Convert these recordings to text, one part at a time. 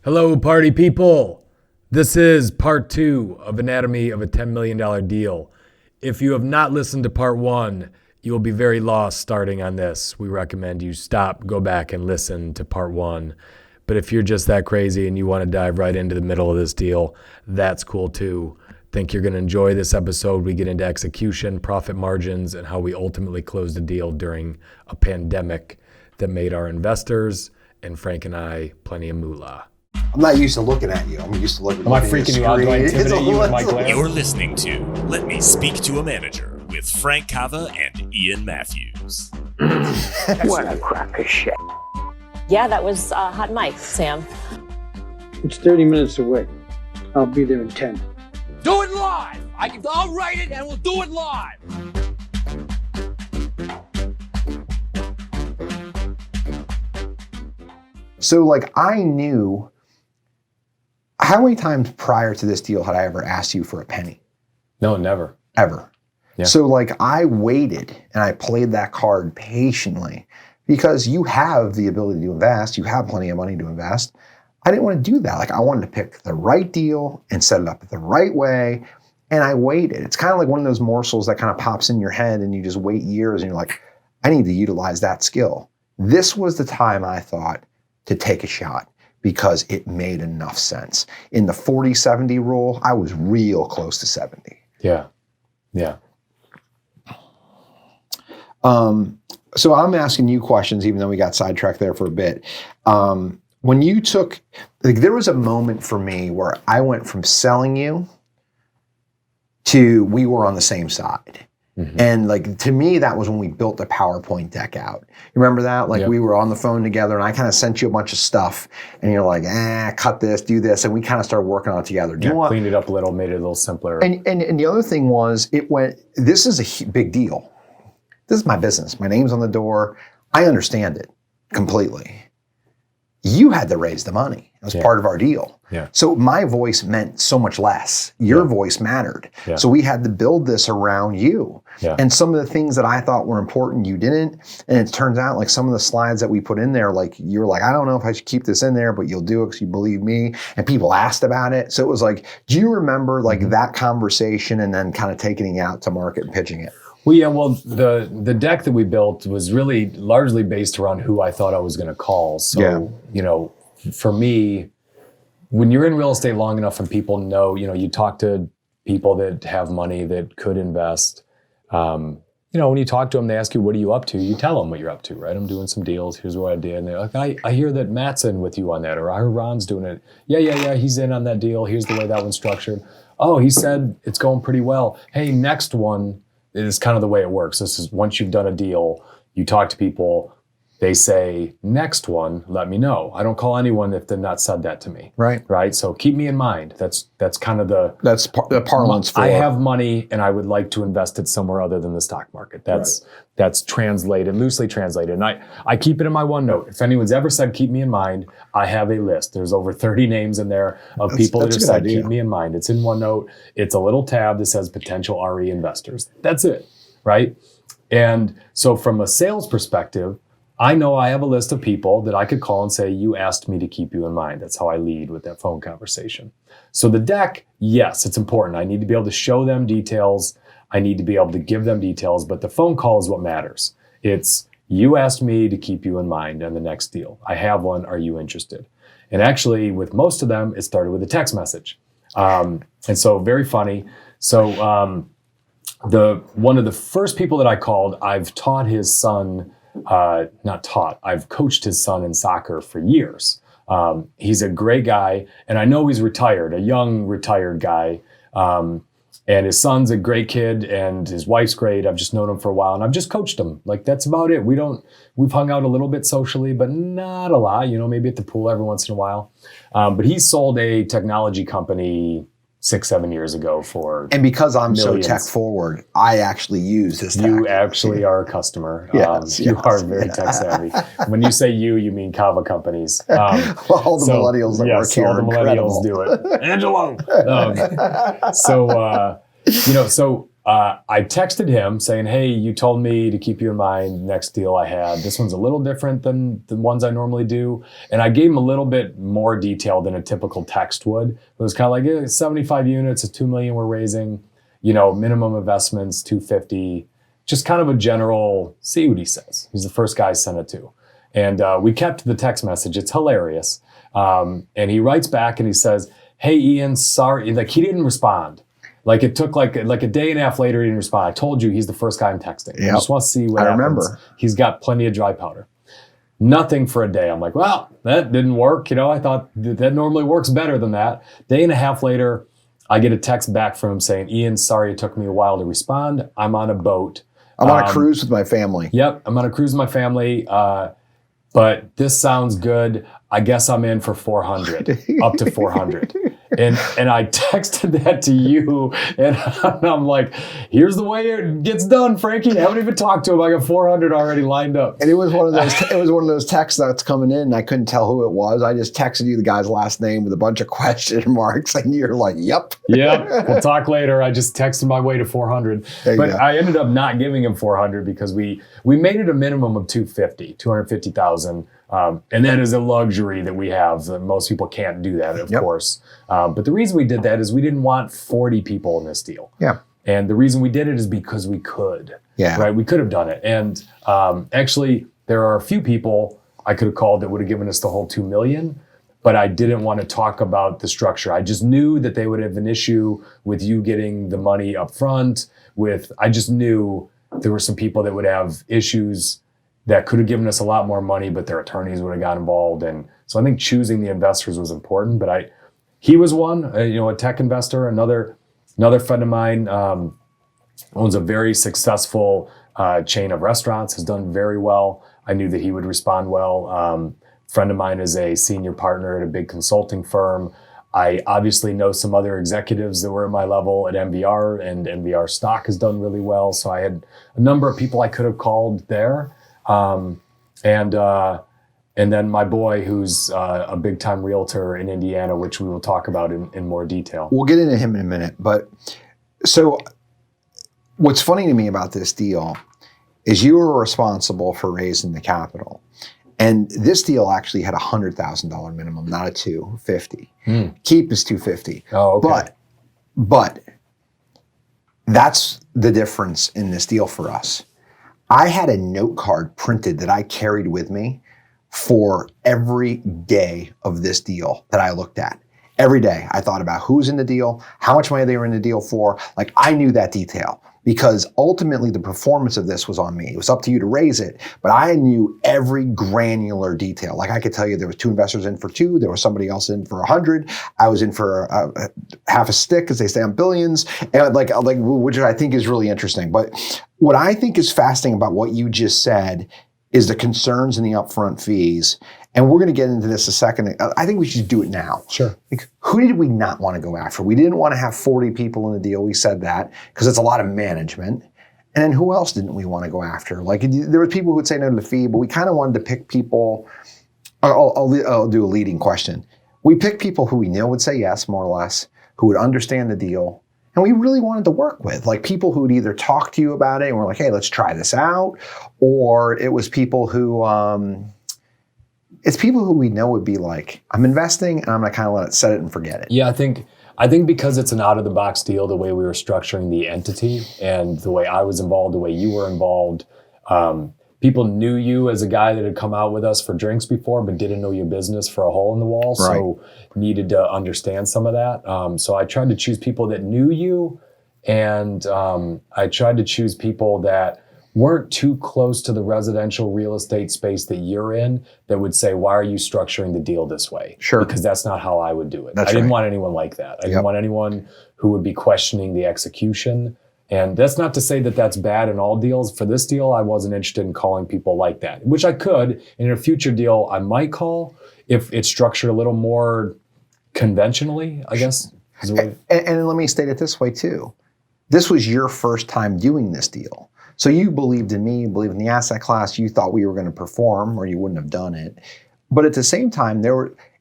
Hello, party people. This is part 2 of Anatomy of a $10 million Deal. If you have not listened to part 1, you will be very lost starting on this. We recommend you stop, go back, and listen to part 1. But if you're just that crazy and you want to dive right into the middle of this deal, that's cool too. Think you're going to enjoy this episode. We get into execution, profit margins, and how we ultimately closed the deal during a pandemic that made our investors and Frank and I plenty of moolah. I'm not used to looking at you. I'm used to looking at you. Am I freaking you out? Do I intimidate you with my glare? You're listening to Let Me Speak to a Manager with Frank Cava and Ian Mathews. What a crock of shit. Yeah, that was hot mic, Sam. It's 30 minutes away. I'll be there in 10. Do it live! I'll write it and we'll do it live! So I knew, how many times prior to this deal had I ever asked you for a penny? No, never. Ever. Yeah. So I waited and I played that card patiently because you have the ability to invest. You have plenty of money to invest. I didn't want to do that. I wanted to pick the right deal and set it up the right way. And I waited. It's kind of like one of those morsels that kind of pops in your head and you just wait years and you're like, I need to utilize that skill. This was the time I thought to take a shot because it made enough sense. In the 40-70 rule, I was real close to 70. Yeah. Yeah. So I'm asking you questions, even though we got sidetracked there for a bit. When you took, there was a moment for me where I went from selling you to we were on the same side. Mm-hmm. And to me, that was when we built the PowerPoint deck out. You remember that? Yep. We were on the phone together and I kind of sent you a bunch of stuff and you're like, cut this, do this. And we kind of started working on it together. Cleaned it up a little, made it a little simpler. And the other thing was this is a big deal. This is my business. My name's on the door. I understand it completely. You had to raise the money. It was part of our deal. Yeah. So my voice meant so much less. Your voice mattered. Yeah. So we had to build this around you. Yeah. And some of the things that I thought were important, you didn't. And it turns out some of the slides that we put in there, you're like, I don't know if I should keep this in there, but you'll do it because you believe me. And people asked about it. So it was do you remember that conversation and then kind of taking it out to market and pitching it? Well, the deck that we built was really largely based around who I thought I was going to call. So, for me, when you're in real estate long enough and people know, you talk to people that have money that could invest. When you talk to them, they ask you, what are you up to? You tell them what you're up to, right? I'm doing some deals. Here's what I did. And they're like, I hear that Matt's in with you on that, or I heard Ron's doing it. Yeah. He's in on that deal. Here's the way that one's structured. Oh, he said it's going pretty well. Hey, next one. It is kind of the way it works. This is once you've done a deal, you talk to people, they say, next one, let me know. I don't call anyone if they've not said that to me. Right. So keep me in mind. That's kind of the parlance for. I have money and I would like to invest it somewhere other than the stock market. That's translated, loosely translated. And I keep it in my OneNote. If anyone's ever said, keep me in mind, I have a list. There's over 30 names in there of people that have said, keep me in mind. It's in OneNote. It's a little tab that says potential RE investors. That's it, right? And so from a sales perspective, I know I have a list of people that I could call and say, you asked me to keep you in mind. That's how I lead with that phone conversation. So the deck, yes, it's important. I need to be able to show them details. I need to be able to give them details, but the phone call is what matters. It's, you asked me to keep you in mind on the next deal. I have one. Are you interested? And actually, with most of them, it started with a text message. And so very funny. So one of the first people that I called, I've taught his son, I've coached his son in soccer for years. He's a great guy, and I know he's retired, a young retired guy. And his son's a great kid and his wife's great. I've just known him for a while and I've just coached him. That's about it. We've hung out a little bit socially, but not a lot, maybe at the pool every once in a while. But he sold a technology company 6-7 years ago for and because I'm millions. So tech forward, I actually use this tech. You actually are a customer. You are very tech savvy. When you say you mean Cava companies. All the millennials that work here all the millennials do it. Angelo. So I texted him saying, hey, you told me to keep you in mind, next deal I had. This one's a little different than the ones I normally do. And I gave him a little bit more detail than a typical text would. It was kind of like, 75 units, it's $2 million we're raising, minimum investments, 250, just kind of a general, see what he says. He's the first guy I sent it to. And we kept the text message. It's hilarious. And he writes back and he says, hey, Ian, sorry. Like, he didn't respond. Like, it took like a day and a half later, he didn't respond. I told you he's the first guy I'm texting. Yep. I just want to see what happens. Remember. He's got plenty of dry powder. Nothing for a day. I'm like, well, that didn't work. I thought that normally works better than that. Day and a half later, I get a text back from him saying, Ian, sorry it took me a while to respond. I'm on a boat. I'm on a cruise with my family. Yep, I'm on a cruise with my family. But this sounds good. I guess I'm in for 400, up to 400. And I texted that to you, and I'm like, here's the way it gets done, Frankie. I haven't even talked to him. I got 400 already lined up. And it was one of those. It was one of those texts that's coming in, and I couldn't tell who it was. I just texted you the guy's last name with a bunch of question marks, and you're like, "Yep, yep." We'll talk later. I just texted my way to 400, but I ended up not giving him 400 because we made it a minimum of 250,000. And that is a luxury that we have. Most people can't do that, of course. But the reason we did that is we didn't want 40 people in this deal. Yeah. And the reason we did it is because we could. Yeah. Right? We could have done it. And actually, there are a few people I could have called that would have given us the whole $2 million, but I didn't want to talk about the structure. I just knew that they would have an issue with you getting the money up front. I just knew there were some people that would have issues that could have given us a lot more money, but their attorneys would have got involved. And so I think choosing the investors was important, but he was one, a tech investor. Another friend of mine owns a very successful chain of restaurants, has done very well. I knew that he would respond well. Friend of mine is a senior partner at a big consulting firm. I obviously know some other executives that were at my level at MVR, and MVR stock has done really well. So I had a number of people I could have called there. And then my boy, who's a big time realtor in Indiana, which we will talk about in more detail. We'll get into him in a minute. But so what's funny to me about this deal is you were responsible for raising the capital. And this deal actually had a $100,000 minimum, not a $250,000. Keep is $250,000. Oh, okay. But that's the difference in this deal for us. I had a note card printed that I carried with me for every day of this deal that I looked at. Every day I thought about who's in the deal, how much money they were in the deal for. Like, I knew that detail because ultimately the performance of this was on me. It was up to you to raise it, but I knew every granular detail. Like, I could tell you there was 2 investors in for 2, there was somebody else in for 100. I was in for half a stick, as they say on billions, and like which I think is really interesting. But what I think is fascinating about what you just said is the concerns and the upfront fees. And we're going to get into this a second. I think we should do it now. Sure. Like, who did we not want to go after? We didn't want to have 40 people in the deal. We said that because it's a lot of management. And then who else didn't we want to go after? Like, there were people who would say no to the fee, but we kind of wanted to pick people. I'll do a leading question. We picked people who we knew would say yes, more or less, who would understand the deal. And we really wanted to work with, like, people who would either talk to you about it and were like, hey, let's try this out. Or it was people who, it's people who we know would be like, I'm investing and I'm going to kind of let it set it and forget it. Yeah, I think because it's an out-of-the-box deal, the way we were structuring the entity and the way I was involved, the way you were involved, people knew you as a guy that had come out with us for drinks before, but didn't know your business for a hole in the wall. Right. So needed to understand some of that. So I tried to choose people that knew you, and I tried to choose people that weren't too close to the residential real estate space that you're in, that would say, why are you structuring the deal this way? Sure. Because that's not how I would do it. That's I didn't right. want anyone like that. I didn't want anyone who would be questioning the execution. And that's not to say that that's bad in all deals. For this deal, I wasn't interested in calling people like that, which I could. And in a future deal, I might call if it's structured a little more conventionally, I guess. And let me state it this way too. This was your first time doing this deal. So you believed in me, you believed in the asset class, you thought we were going to perform or you wouldn't have done it. But at the same time,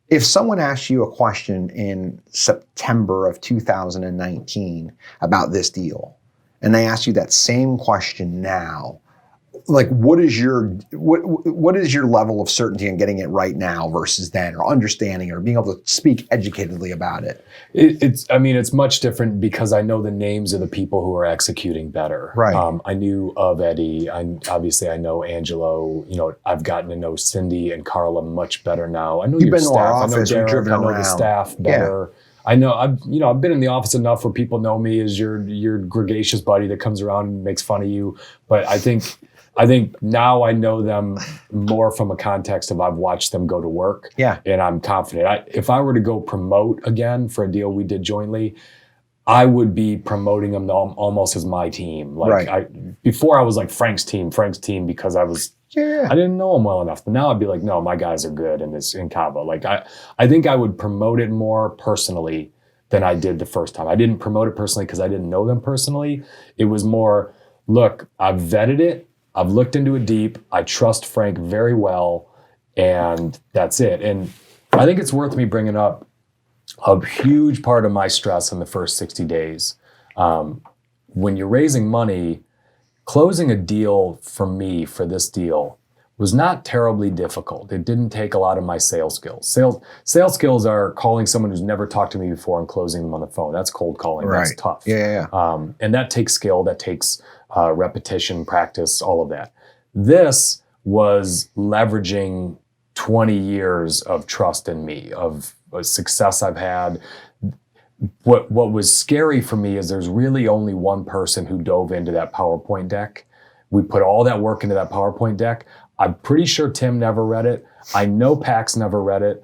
if someone asked you a question in September of 2019 about this deal, and they asked you that same question now, like what is your level of certainty in getting it right now versus then, or understanding, or being able to speak educatedly about it? It's much different because I know the names of the people who are executing better. Right. I knew of Eddie. I know Angelo. I've gotten to know Cindy and Carla much better now. I know You've your been to our staff. office. I know Derek. Driven I know around. the staff better. Yeah. I know I've been in the office enough where people know me as your gregarious buddy that comes around and makes fun of you. But I think now I know them more from a context of I've watched them go to work. Yeah. And I'm confident. If I were to go promote again for a deal we did jointly, I would be promoting them almost as my team. Before I was like Frank's team because I didn't know him well enough. But now I'd be like, no, my guys are good in Cava. Like I think I would promote it more personally than I did the first time. I didn't promote it personally because I didn't know them personally. It was more, look, I've vetted it. I've looked into it deep. I trust Frank very well, and that's it. And I think it's worth me bringing up a huge part of my stress in the first 60 days. When you're raising money, closing a deal for me for this deal was not terribly difficult. It didn't take a lot of my sales skills. Sales skills are calling someone who's never talked to me before and closing them on the phone. That's cold calling. Right. That's tough. Yeah. And that takes skill. That takes repetition, practice, all of that. This was leveraging 20 years of trust in me, of success I've had. What was scary for me is there's really only one person who dove into that PowerPoint deck. We put all that work into that PowerPoint deck. I'm pretty sure Tim never read it. I know Pax never read it.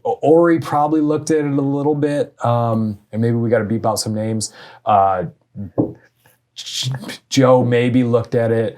Ori probably looked at it a little bit, and maybe we got to beep out some names. Joe maybe looked at it.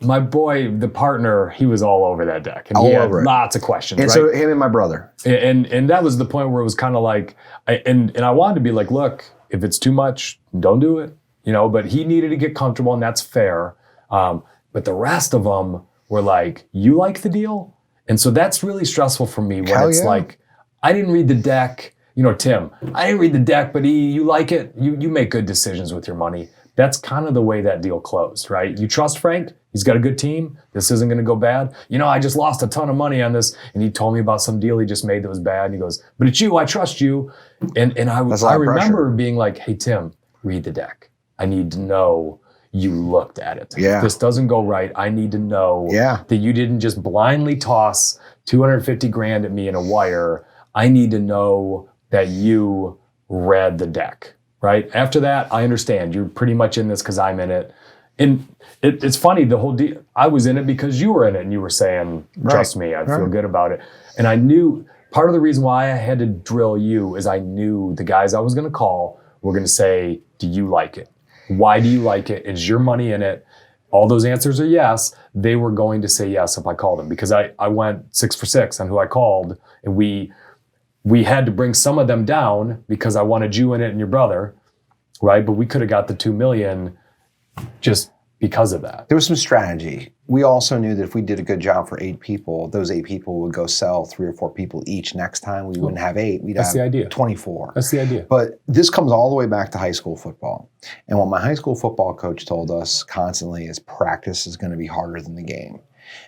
My boy, the partner, he was all over that deck. And he had lots of questions. And right? so him and my brother. And that was the point where it was kind of like, and I wanted to be like, look, if it's too much, don't do it. But he needed to get comfortable, and that's fair. But the rest of them were like, you like the deal? And so that's really stressful for me when it's like, I didn't read the deck. Tim, I didn't read the deck, but you like it. You make good decisions with your money. That's kind of the way that deal closed, right? You trust Frank. He's got a good team. This isn't going to go bad. I just lost a ton of money on this. And he told me about some deal he just made that was bad. And he goes, but it's you. I trust you. And I remember being like, hey, Tim, read the deck. I need to know you looked at it. Yeah. If this doesn't go right, I need to know that you didn't just blindly toss $250,000 at me in a wire. I need to know that you read the deck. Right? After that, I understand. You're pretty much in this because I'm in it. And it's funny, the whole deal, I was in it because you were in it and you were saying, trust me, I feel good about it. And I knew part of the reason why I had to drill you is I knew the guys I was going to call were going to say, do you like it? Why do you like it? Is your money in it? All those answers are yes. They were going to say yes if I called them because I went 6 for 6 on who I called, and we had to bring some of them down because I wanted you in it and your brother, right? But we could have got the $2 million just because of that. There was some strategy. We also knew that if we did a good job for 8 people, those 8 people would go sell 3 or 4 people each. Next time we wouldn't have 8, we'd have the idea. 24. That's the idea. But this comes all the way back to high school football. And what my high school football coach told us constantly is practice is going to be harder than the game.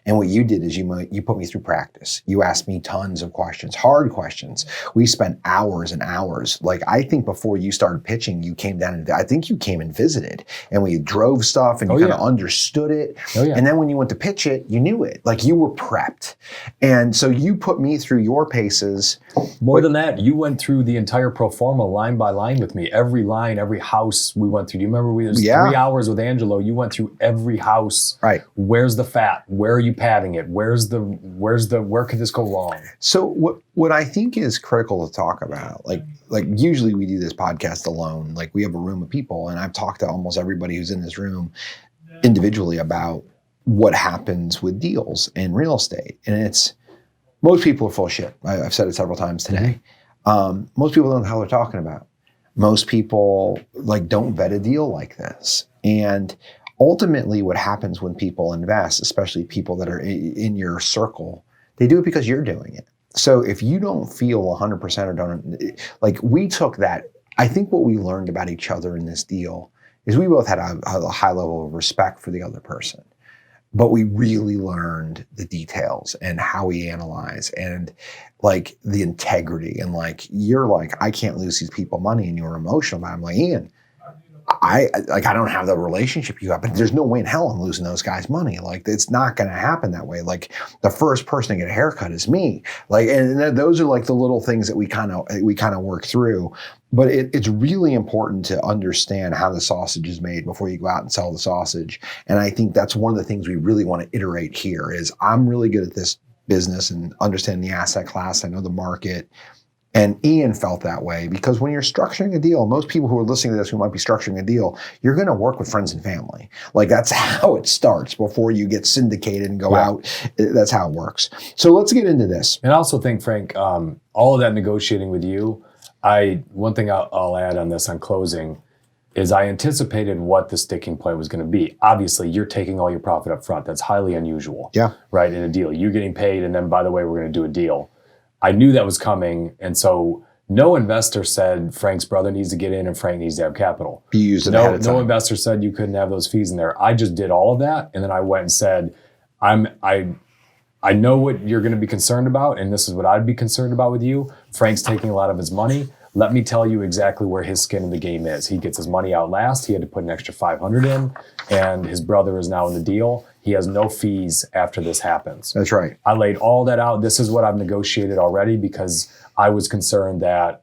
And what you did is you put me through practice. You asked me tons of questions, hard questions. We spent hours and hours. Like, I think before you started pitching, you came down and I think you came and visited, and we drove stuff and you kind of understood it. And then when you went to pitch it, you knew it. Like, you were prepped. And so you put me through your paces. More than that, you went through the entire pro forma line by line with me. Every line, every house we went through. Do you remember we was 3 hours with Angelo? You went through every house. Right. Where's the fat? Where are you padding it? Where could this go wrong? So what I think is critical to talk about, like usually we do this podcast alone. Like, we have a room of people, and I've talked to almost everybody who's in this room individually about what happens with deals in real estate. And it's, most people are full of shit. I've said it several times today. Most people don't know how they're talking about. Most people don't vet a deal like this. And ultimately what happens when people invest, especially people that are in your circle, they do it because you're doing it. So if you don't feel 100% or don't, we took that. I think what we learned about each other in this deal is we both had a high level of respect for the other person. But we really learned the details and how we analyze and like the integrity. And like, you're like, I can't lose these people money, and you're emotional about it. I'm like, Ian, I don't have the relationship you have, but there's no way in hell I'm losing those guys money. Like, it's not going to happen that way. Like, the first person to get a haircut is me. Like, and those are like the little things that we kind of work through. But it's really important to understand how the sausage is made before you go out and sell the sausage. And I think that's one of the things we really want to iterate here is I'm really good at this business and understanding the asset class. I know the market. And Ian felt that way because when you're structuring a deal, most people who are listening to this who might be structuring a deal, you're going to work with friends and family. Like, that's how it starts before you get syndicated and go out. That's how it works. So let's get into this. And I also think, Frank, all of that negotiating with you, one thing I'll add on this on closing is I anticipated what the sticking point was going to be. Obviously, you're taking all your profit up front. That's highly unusual. Yeah. Right, in a deal. You getting paid, and then, by the way, we're going to do a deal. I knew that was coming, and so no investor said Frank's brother needs to get in and Frank needs to have capital. You used it ahead of time. No investor said you couldn't have those fees in there. I just did all of that, and then I went and said, I know what you're going to be concerned about, and this is what I'd be concerned about with you. Frank's taking a lot of his money. Let me tell you exactly where his skin in the game is. He gets his money out last. He had to put an extra $500 in, and his brother is now in the deal. He has no fees after this happens. That's right. I laid all that out. This is what I've negotiated already because I was concerned that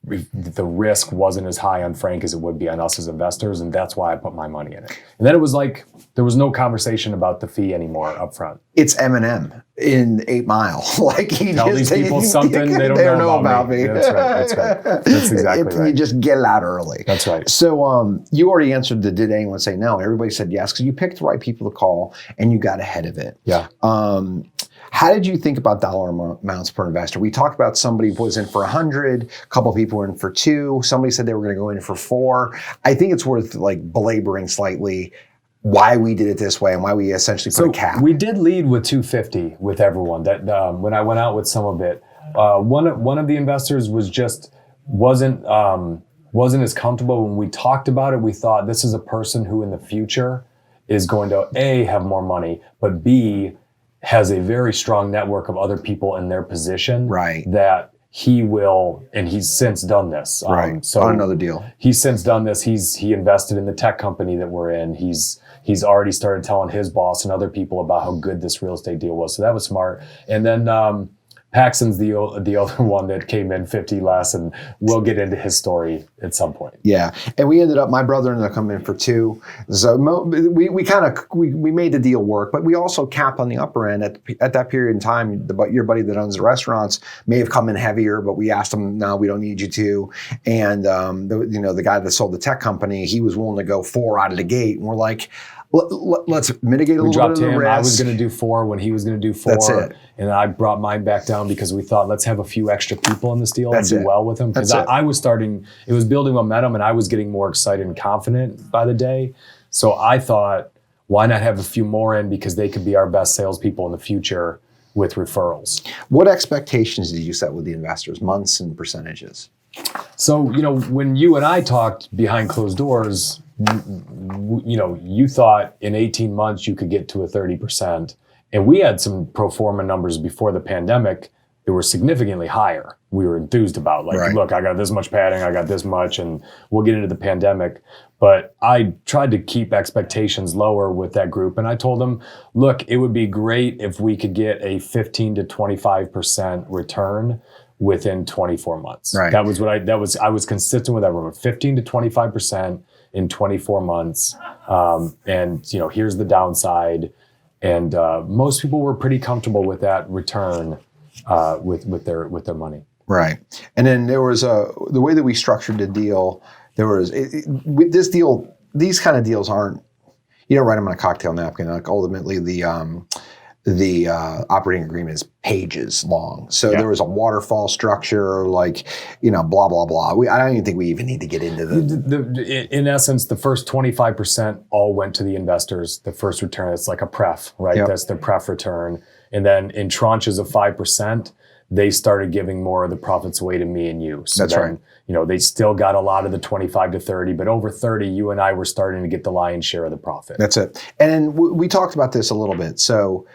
the risk wasn't as high on Frank as it would be on us as investors, and that's why I put my money in it. And then it was like there was no conversation about the fee anymore up front. It's Eminem in 8 Mile. Like, he tell these people something they don't know about me. That's right. That's right. That's exactly right. You just get it out early. That's right. So you already answered the did anyone say no? Everybody said yes because you picked the right people to call and you got ahead of it. Yeah. How did you think about dollar amounts per investor? We talked about somebody was in for 100, a couple of people were in for 2, somebody said they were going to go in for 4. I think it's worth like belaboring slightly why we did it this way and why we essentially put a cap. We did lead with 250 with everyone. That when I went out with some of it, one of the investors wasn't as comfortable when we talked about it. We thought this is a person who in the future is going to A, have more money, but B, has a very strong network of other people in their position that he will, and he's since done this. So on another deal. He's since done this. He invested in the tech company that we're in. He's already started telling his boss and other people about how good this real estate deal was. So that was smart. And then Paxton's the other one that came in 50 less, and we'll get into his story at some point. Yeah, and we ended up, my brother ended up coming in for 2. So we made the deal work, but we also capped on the upper end at that period in time. Your buddy that owns the restaurants may have come in heavier, but we asked him, no, we don't need you to. And the guy that sold the tech company, he was willing to go 4 out of the gate, and we're like, let's mitigate a little bit of the risk. I was going to do 4 when he was going to do 4. That's it. And I brought mine back down because we thought, let's have a few extra people in this deal and do well with them. Because I was starting, it was building momentum, and I was getting more excited and confident by the day. So I thought, why not have a few more in, because they could be our best salespeople in the future with referrals. What expectations did you set with the investors, months and percentages? So, when you and I talked behind closed doors, you thought in 18 months you could get to a 30%. And we had some pro forma numbers before the pandemic that were significantly higher. We were enthused about, look, I got this much padding, I got this much, and we'll get into the pandemic. But I tried to keep expectations lower with that group. And I told them, look, it would be great if we could get a 15 to 25% return within 24 months. Right. That was I was consistent with everyone, 15 to 25% in 24 months. And here's the downside. And most people were pretty comfortable with that return with their money. Right. And then there was the way that we structured the deal. There was with this deal. These kind of deals aren't, you don't write them on a cocktail napkin. Like, ultimately, the operating agreement is pages long. So there was a waterfall structure, blah, blah, blah. I don't even think we even need to get into in essence, the first 25% all went to the investors. The first return, it's like a pref, right? Yep. That's the pref return. And then in tranches of 5%, they started giving more of the profits away to me and you. So That's then, right. You know, they still got a lot of the 25 to 30, but over 30, you and I were starting to get the lion's share of the profit. That's it. And we talked about this a little bit. So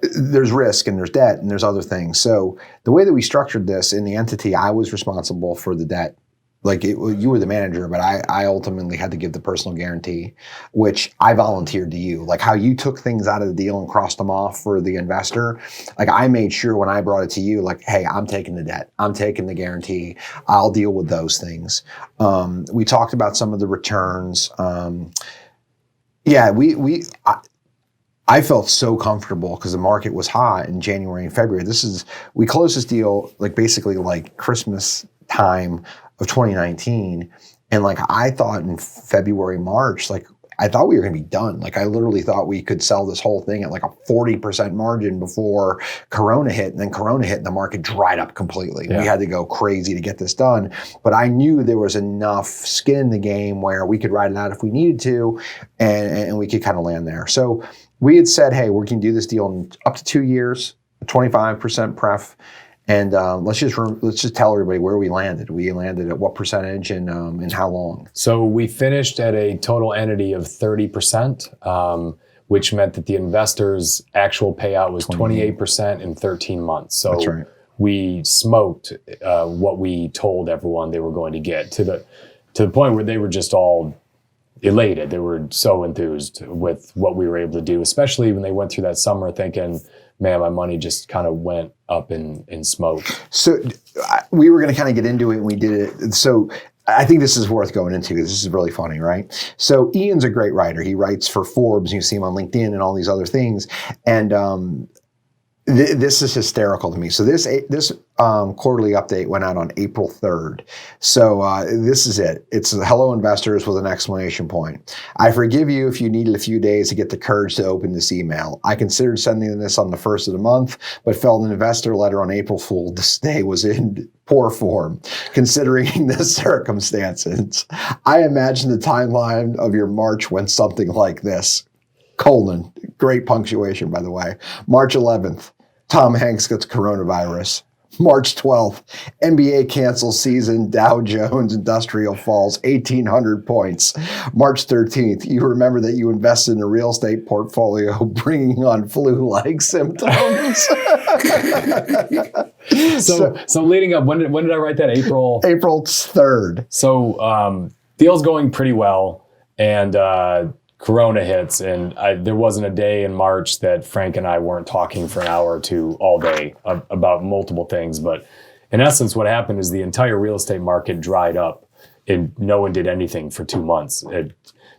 there's risk and there's debt and there's other things. So the way that we structured this in the entity, I was responsible for the debt. Like you were the manager, but I ultimately had to give the personal guarantee, which I volunteered to you. Like how you took things out of the deal and crossed them off for the investor. Like I made sure when I brought it to you, like, hey, I'm taking the debt. I'm taking the guarantee. I'll deal with those things. We talked about some of the returns. I felt so comfortable because the market was hot in January and February. We closed this deal like basically like Christmas time of 2019. And like, I thought in February, March, like I thought we were going to be done. Like I literally thought we could sell this whole thing at like a 40% margin before Corona hit. And then Corona hit and the market dried up completely. Yeah. We had to go crazy to get this done. But I knew there was enough skin in the game where we could ride it out if we needed to, and we could kind of land there. So we had said, hey, we can do this deal in up to 2 years, 25% pref. And let's just tell everybody where we landed. We landed at what percentage and how long? So we finished at a total entity of 30%, which meant that the investor's actual payout was 28% in 13 months. So that's right. We smoked what we told everyone they were going to get to the point where they were just all elated. They were so enthused with what we were able to do, especially when they went through that summer thinking, man, my money just kind of went up in smoke. So we were going to kind of get into it and we did it. So I think this is worth going into because this is really funny, right? So Ian's a great writer. He writes for Forbes. You see him on LinkedIn and all these other things. And this is hysterical to me. So this quarterly update went out on April 3rd. So this is it. It's hello investors with an exclamation point. I forgive you if you needed a few days to get the courage to open this email. I considered sending this on the 1st of the month, but felt an investor letter on April Fool this day was in poor form, considering the circumstances. I imagine the timeline of your March went something like this. : great punctuation, by the way. March 11th, Tom Hanks gets coronavirus. March 12th, NBA cancels season, Dow Jones Industrial falls 1,800 points. March 13th, you remember that you invested in a real estate portfolio bringing on flu-like symptoms. So leading up, when did I write that? April 3rd. So deal's going pretty well, and Corona hits, and there wasn't a day in March that Frank and I weren't talking for an hour or two all day about multiple things. But in essence, what happened is the entire real estate market dried up, and no one did anything for 2 months. It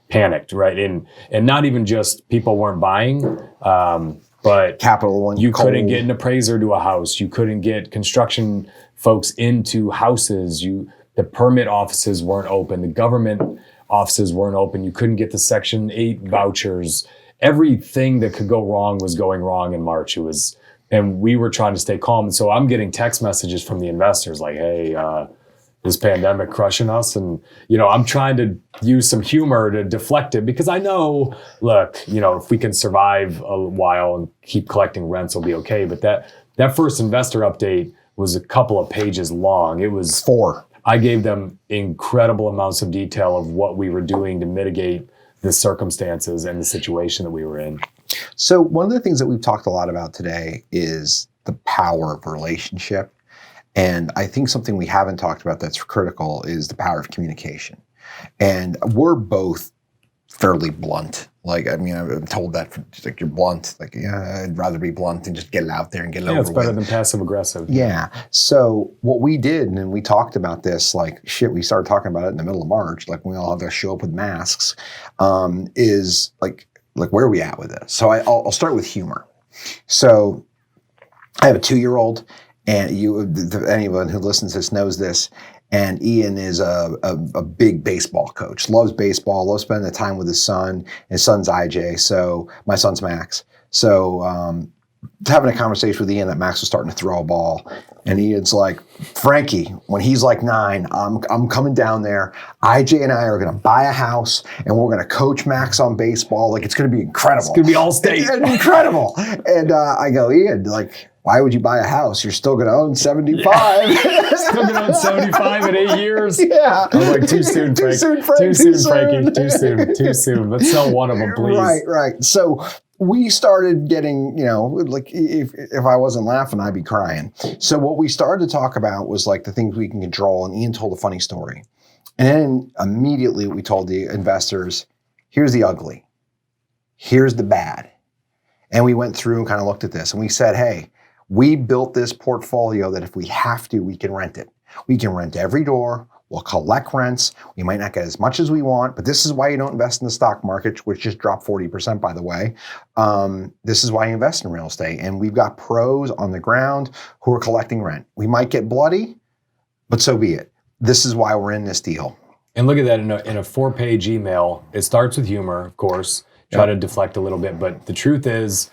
panicked, right? And not even just people weren't buying, but Capital One. You couldn't get an appraiser to a house. You couldn't get construction folks into houses. The permit offices weren't open. The government offices weren't open. You couldn't get the Section 8 vouchers. Everything that could go wrong was going wrong in March. And we were trying to stay calm. And so I'm getting text messages from the investors like, hey, this pandemic crushing us. And, I'm trying to use some humor to deflect it because I know, look, if we can survive a while and keep collecting rents, we'll be okay. But that first investor update was a couple of pages long. It was 4. I gave them incredible amounts of detail of what we were doing to mitigate the circumstances and the situation that we were in. So one of the things that we've talked a lot about today is the power of relationship. And I think something we haven't talked about that's critical is the power of communication. And we're both fairly blunt. Like, I mean, I'm told that like you're blunt. Like, yeah, I'd rather be blunt and just get it out there and get it over with. Yeah, it's better than passive aggressive. Yeah. So what we did, and we talked about this, like shit, we started talking about it in the middle of March, like we all have to show up with masks, is like where are we at with this? So I'll start with humor. So I have a 2-year-old, and anyone who listens to this knows this. And Ian is a big baseball coach, loves baseball, loves spending the time with his son. His son's IJ, so my son's Max. So having a conversation with Ian that Max was starting to throw a ball. And Ian's like, Frankie, when he's like 9, I'm coming down there. IJ and I are going to buy a house, and we're going to coach Max on baseball. Like, it's going to be incredible. It's going to be all state. Incredible. And I go, Ian, like, why would you buy a house? You're still going to own 75. Still going to own 75 in 8 years? Yeah. I was like, too soon, Frank. Too soon, Frank. Too soon, Frankie. Too soon. Too soon. Let's sell one of them, please. Right. So we started getting, like if I wasn't laughing, I'd be crying. So what we started to talk about was like the things we can control. And Ian told a funny story. And then immediately we told the investors, here's the ugly. Here's the bad. And we went through and kind of looked at this and we said, hey, we built this portfolio that if we have to, we can rent it. We can rent every door. We'll collect rents. We might not get as much as we want, but this is why you don't invest in the stock market, which just dropped 40%, by the way. This is why you invest in real estate. And we've got pros on the ground who are collecting rent. We might get bloody, but so be it. This is why we're in this deal. And look at that in a 4-page email. It starts with humor, of course. Try to deflect a little bit, but the truth is,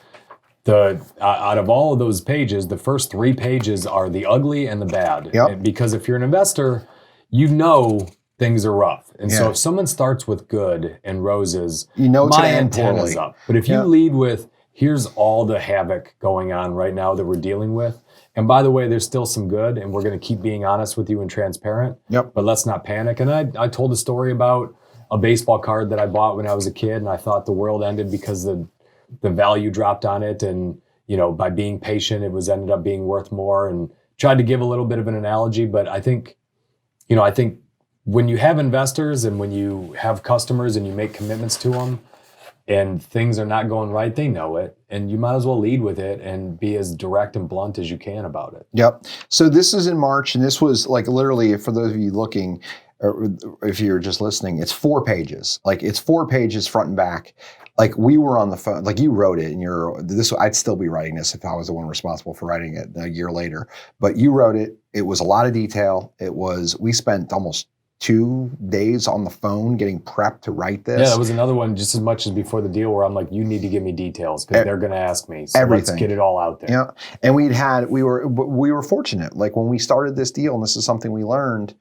out of all of those pages, the first 3 pages are the ugly and the bad. Yep. Because if you're an investor, things are rough. And so if someone starts with good and roses, it's my gonna end antenna's poorly. up. But if you lead with, here's all the havoc going on right now that we're dealing with, and by the way, there's still some good, and we're going to keep being honest with you and transparent. Yep. But let's not panic. And I told a story about a baseball card that I bought when I was a kid, and I thought the world ended because the value dropped on it, and by being patient, it ended up being worth more. And tried to give a little bit of an analogy, but I think when you have investors and when you have customers and you make commitments to them, and things are not going right, they know it, and you might as well lead with it and be as direct and blunt as you can about it. Yep. So this is in March, and this was like literally, for those of you looking, or if you're just listening, it's 4 pages. Like it's 4 pages front and back. Like we were on the phone, like you wrote it, and I'd still be writing this if I was the one responsible for writing it a year later. But you wrote it. It was a lot of detail. We spent almost 2 days on the phone getting prepped to write this. Yeah, that was another one just as much as before the deal where I'm like, you need to give me details because they're going to ask me. So everything. Let's get it all out there. Yeah. And we were fortunate. Like when we started this deal, and this is something we learned,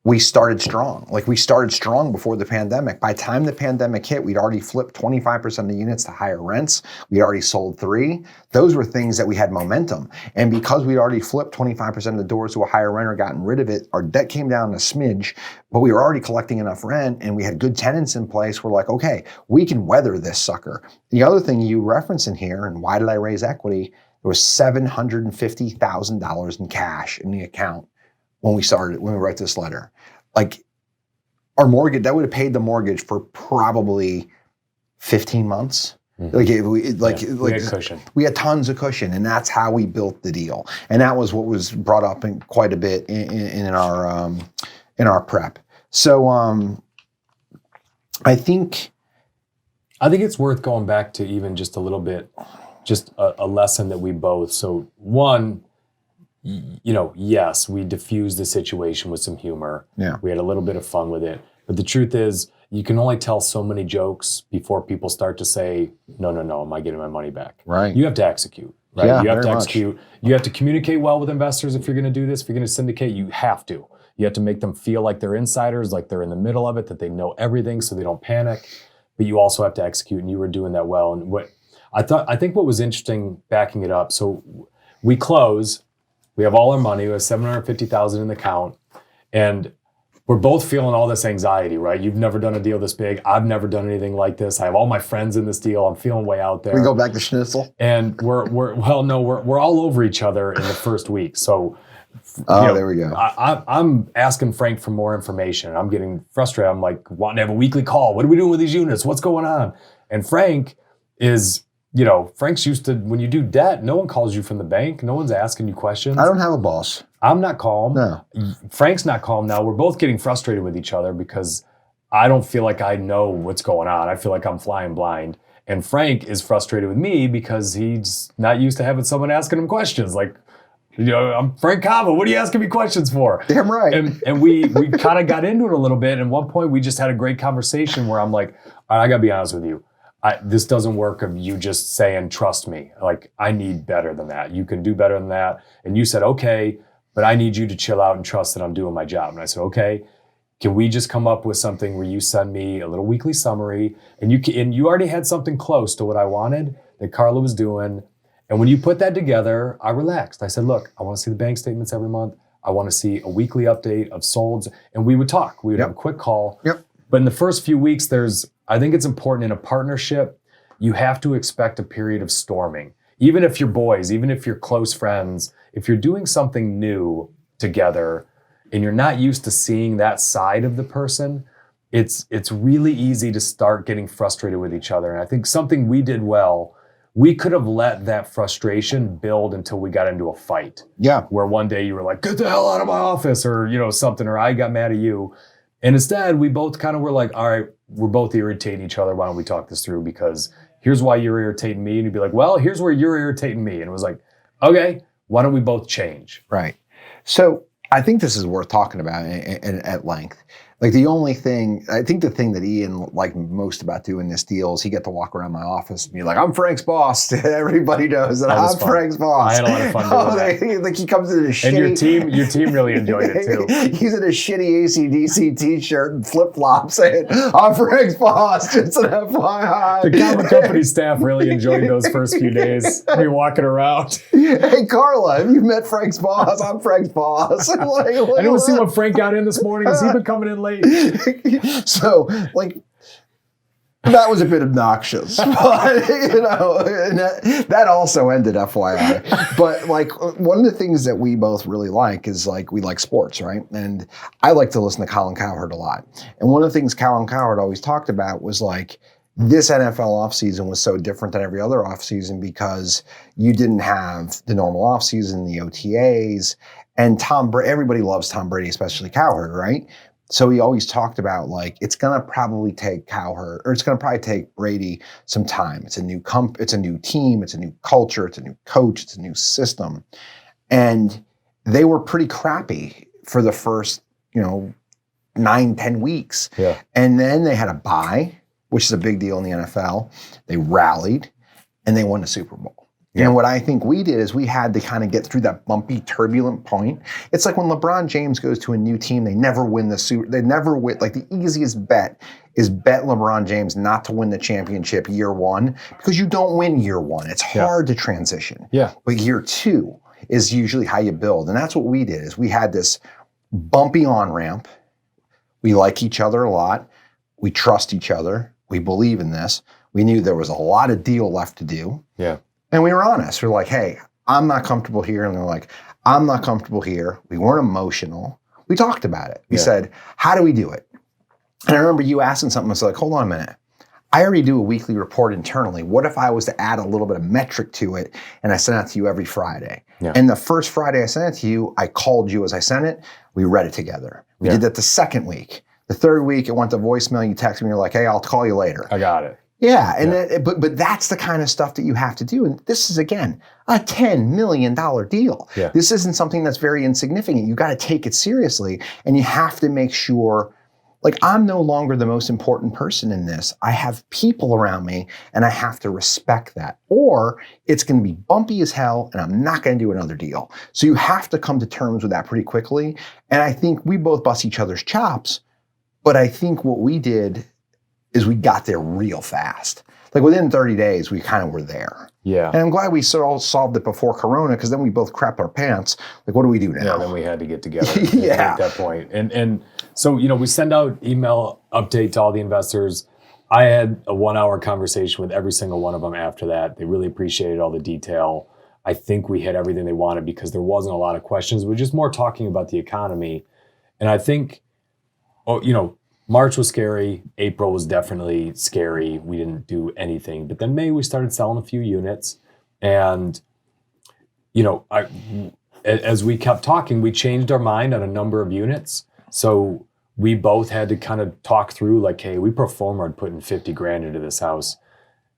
we started strong. Like we started strong before the pandemic. By the time the pandemic hit, we'd already flipped 25% of the units to higher rents. We'd already sold 3. Those were things that we had momentum. And because we'd already flipped 25% of the doors to a higher rent or gotten rid of it, our debt came down a smidge, but we were already collecting enough rent and we had good tenants in place. We're like, okay, we can weather this sucker. The other thing you reference in here, and why did I raise equity? There was $750,000 in cash in the account when we wrote this letter. Like our mortgage, that would have paid the mortgage for probably 15 months. Mm-hmm. We had cushion. We had tons of cushion, and that's how we built the deal. And that was what was brought up in quite a bit in our prep. So I think it's worth going back to even just a little bit, just a lesson that we both. So one, yes, we diffused the situation with some humor. Yeah. We had a little bit of fun with it. But the truth is, you can only tell so many jokes before people start to say, no, am I getting my money back? Right. You have to execute, right? Yeah, you have to very execute. much. You have to communicate well with investors if you're going to do this. If you're going to syndicate, you have to. You have to make them feel like they're insiders, like they're in the middle of it, that they know everything so they don't panic. But you also have to execute, and you were doing that well. And I think what was interesting, backing it up, so we close. We have all our money. We have $750,000 in the account, and we're both feeling all this anxiety, right? You've never done a deal this big. I've never done anything like this. I have all my friends in this deal. I'm feeling way out there. We go back to Schnitzel, and we're all over each other in the first week. So, there we go. I'm asking Frank for more information. I'm getting frustrated. I'm like, wanting to have a weekly call. What are we doing with these units? What's going on? And Frank is. Frank's used to, when you do debt, no one calls you from the bank. No one's asking you questions. I don't have a boss. I'm not calm. No. Frank's not calm now. We're both getting frustrated with each other because I don't feel like I know what's going on. I feel like I'm flying blind. And Frank is frustrated with me because he's not used to having someone asking him questions. Like, I'm Frank Cava. What are you asking me questions for? Damn right. And we kind of got into it a little bit. And at one point, we just had a great conversation where I'm like, all right, I got to be honest with you. This doesn't work of you just saying, trust me. Like, I need better than that. You can do better than that. And you said, okay, but I need you to chill out and trust that I'm doing my job. And I said, okay, can we just come up with something where you send me a little weekly summary? And you already had something close to what I wanted that Carla was doing. And when you put that together, I relaxed. I said, look, I want to see the bank statements every month. I want to see a weekly update of solds. And we would talk. We would have a quick call. Yep. But in the first few weeks, I think it's important in a partnership, you have to expect a period of storming. Even if you're boys, even if you're close friends, if you're doing something new together and you're not used to seeing that side of the person, it's really easy to start getting frustrated with each other. And I think something we did well, we could have let that frustration build until we got into a fight. Yeah. Where one day you were like, get the hell out of my office, or something, or I got mad at you. And instead, we both kind of were like, all right, we're both irritating each other. Why don't we talk this through? Because here's why you're irritating me. And you'd be like, well, here's where you're irritating me. And it was like, okay, why don't we both change? Right. So I think this is worth talking about at length. Like I think the thing that Ian liked most about doing this deal is he got to walk around my office and be like, I'm Frank's boss. Everybody knows that I'm Frank's boss. I had a lot of fun doing that. Like he comes in a shitty... And your team really enjoyed it too. He's in a shitty AC/DC t-shirt and flip-flops saying, I'm Frank's boss, just an FYI. The Cava company staff really enjoyed those first few days. Me walking around. Hey, Carla, have you met Frank's boss? I'm Frank's boss. I didn't see what Frank got in this morning. Has he been coming in late? So, like, that was a bit obnoxious, but, and that also ended, FYI. But, like, one of the things that we both really like is, like, we like sports, right? And I like to listen to Colin Cowherd a lot. And one of the things Colin Cowherd always talked about was, like, this NFL offseason was so different than every other offseason because you didn't have the normal offseason, the OTAs, and everybody loves Tom Brady, especially Cowherd, right? So he always talked about, like, it's going to probably take Cowherd, or it's going to probably take Brady some time. It's a new it's a new team, it's a new culture, it's a new coach, it's a new system. And they were pretty crappy for the first, 9-10 weeks. Yeah. And then they had a bye, which is a big deal in the NFL. They rallied and they won the Super Bowl. Yeah. And what I think we did is we had to kind of get through that bumpy, turbulent point. It's like when LeBron James goes to a new team, they never win they never win. Like, the easiest bet is bet LeBron James not to win the championship year one, because you don't win year one. It's hard to transition. Yeah. But year two is usually how you build. And that's what we did, is we had this bumpy on-ramp. We like each other a lot. We trust each other. We believe in this. We knew there was a lot of deal left to do. Yeah. And we were honest. We're like, hey, I'm not comfortable here. And they're like, I'm not comfortable here. We weren't emotional. We talked about it. We said, how do we do it? And I remember you asking something. I was like, hold on a minute. I already do a weekly report internally. What if I was to add a little bit of metric to it and I sent it to you every Friday? Yeah. And the first Friday I sent it to you, I called you as I sent it. We read it together. We did that the second week. The third week, it went to voicemail. You text me. You're like, hey, I'll call you later. I got it. Yeah, and but that's the kind of stuff that you have to do. And this is, again, a $10 million deal. Yeah. This isn't something that's very insignificant. You got to take it seriously, and you have to make sure, like, I'm no longer the most important person in this. I have people around me, and I have to respect that. Or it's going to be bumpy as hell, and I'm not going to do another deal. So you have to come to terms with that pretty quickly. And I think we both bust each other's chops, but I think what we did is we got there real fast. Like, within 30 days, we kind of were there. Yeah. And I'm glad we all solved it before Corona, because then we both crapped our pants. Like, what do we do now? Yeah, then we had to get together at that point. And so, we send out email update to all the investors. I had a 1-hour conversation with every single one of them after that. They really appreciated all the detail. I think we hit everything they wanted because there wasn't a lot of questions. We're just more talking about the economy. And I think, March was scary. April was definitely scary. We didn't do anything. But then May, we started selling a few units. And, as we kept talking, we changed our mind on a number of units. So we both had to kind of talk through, like, hey, we pro forma putting $50,000 into this house.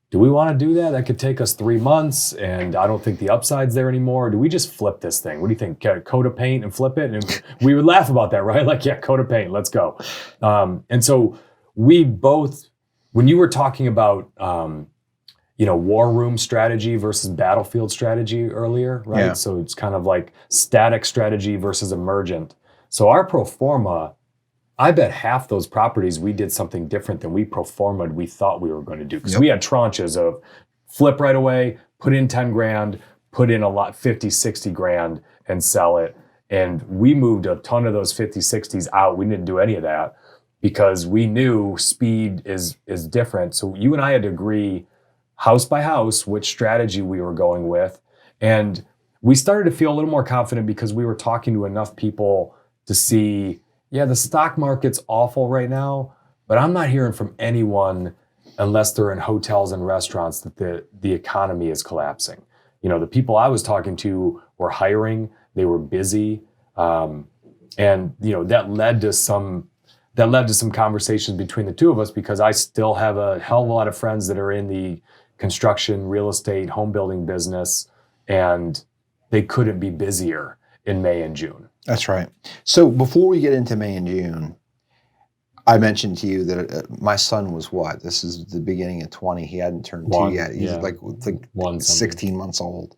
Do we want to do that? That could take us 3 months, and I don't think the upside's there anymore. Do we just flip this thing? What do you think? Coat of paint and flip it? And we would laugh about that, right? Like, yeah, coat of paint, let's go. And so we both, when you were talking about, war room strategy versus battlefield strategy earlier, right? Yeah. So it's kind of like static strategy versus emergent. So our pro forma, I bet half those properties we did something different than we pro forma'd we thought we were going to do. Because we had tranches of flip right away, put in 10 grand, put in a lot, 50, 60 grand and sell it. And we moved a ton of those 50, 60s out. We didn't do any of that because we knew speed is different. So you and I had to agree house by house which strategy we were going with. And we started to feel a little more confident because we were talking to enough people to see, yeah, the stock market's awful right now, but I'm not hearing from anyone unless they're in hotels and restaurants that the economy is collapsing. You know, the people I was talking to were hiring, they were busy, and you know that led to some conversations between the two of us because I still have a hell of a lot of friends that are in the construction, real estate, home building business, and they couldn't be busier in May and June. That's right. So before we get into May and June, I mentioned to you that my son was what? This is the beginning of 20. He hadn't turned 2 yet. He's like 16 months old.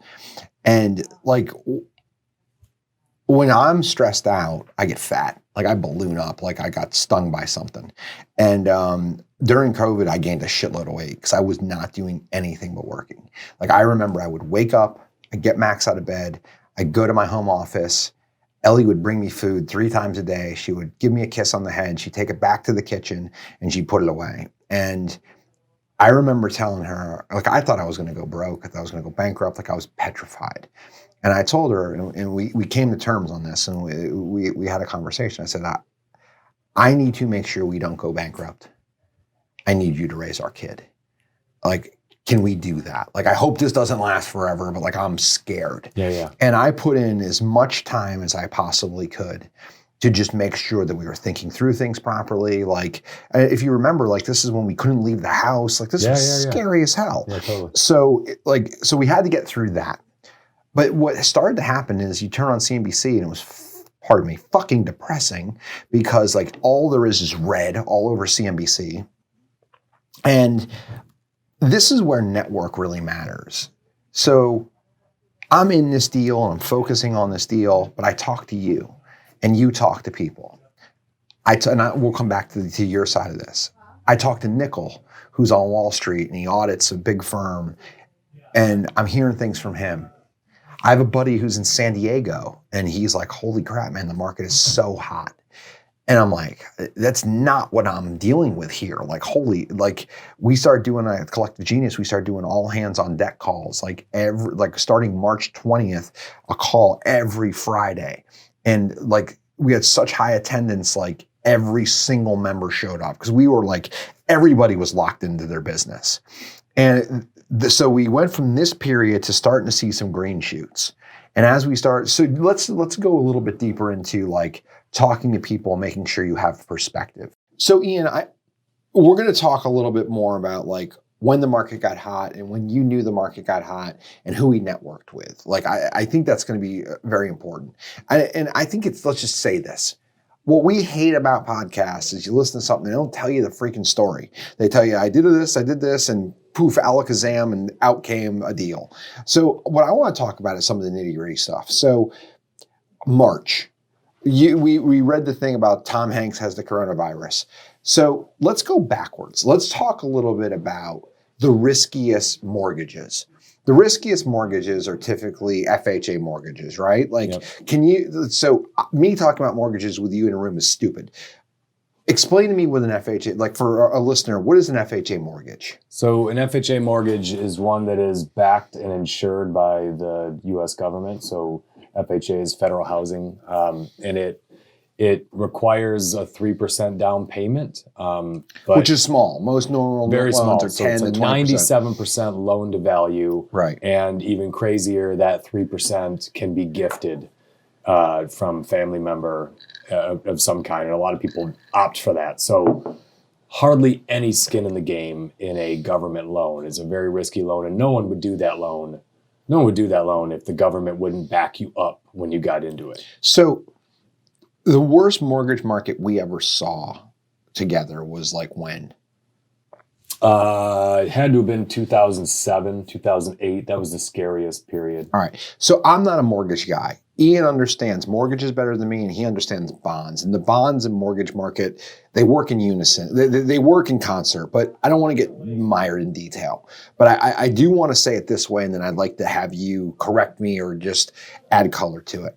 And like when I'm stressed out, I get fat. Like I balloon up, like I got stung by something. And during COVID, I gained a shitload of weight because I was not doing anything but working. Like I remember I would wake up, I'd get Max out of bed, I'd go to my home office. Ellie would bring me food 3 times a day. She would give me a kiss on the head. She'd take it back to the kitchen and she'd put it away. And I remember telling her, like, I thought I was going to go broke. I thought I was going to go bankrupt. Like I was petrified. And I told her, and we came to terms on this and we had a conversation. I said, I need to make sure we don't go bankrupt. I need you to raise our kid. Like, can we do that? Like, I hope this doesn't last forever, but like, I'm scared. Yeah. And I put in as much time as I possibly could to just make sure that we were thinking through things properly. Like, if you remember, like this is when we couldn't leave the house. Like this was scary as hell. Yeah, totally. So we had to get through that. But what started to happen is you turn on CNBC and it was, pardon me, fucking depressing because like all there is red all over CNBC. And this is where network really matters. So I'm in this deal and I'm focusing on this deal, but I talk to you and you talk to people. We'll come back to your side of this. I talk to Nickel, who's on Wall Street and he audits a big firm and I'm hearing things from him. I have a buddy who's in San Diego and he's like, holy crap, man, the market is so hot. And I'm like, that's not what I'm dealing with here. Like, we started doing a Collective Genius. We started doing all hands on deck calls, like starting March 20th, a call every Friday. And like, we had such high attendance, like every single member showed up because we were like, everybody was locked into their business. And so we went from this period to starting to see some green shoots. And as we start, so let's go a little bit deeper into like talking to people and making sure you have perspective. So Ian, we're going to talk a little bit more about like when the market got hot and when you knew the market got hot and who we networked with. Like, I think that's going to be very important. And I think let's just say this. What we hate about podcasts is you listen to something, they don't tell you the freaking story. They tell you, I did this, and poof, alakazam, and out came a deal. So what I want to talk about is some of the nitty gritty stuff. So March, we read the thing about Tom Hanks has the coronavirus. So let's go backwards. Let's talk a little bit about the riskiest mortgages. The riskiest mortgages are typically FHA mortgages, right? Like, so me talking about mortgages with you in a room is stupid. Explain to me what an FHA, like for a listener, what is an FHA mortgage? So an FHA mortgage is one that is backed and insured by the U.S. government. So FHA is federal housing, and it requires a 3% down payment, which is small. Most normal very loans small. are So 10 it's to a 20%. 97% loan to value, right? And even crazier, that 3% can be gifted from family member of some kind, and a lot of people opt for that. So hardly any skin in the game in a government loan. It's a very risky loan, and no one would do that loan. No one would do that loan if the government wouldn't back you up when you got into it. So the worst mortgage market we ever saw together was like when? It had to have been 2007, 2008. That was the scariest period. All right. So I'm not a mortgage guy. Ian understands mortgages better than me, and he understands bonds. And the bonds and mortgage market, they work in unison. They work in concert, but I don't want to get mired in detail. But I do want to say it this way, and then I'd like to have you correct me or just add color to it.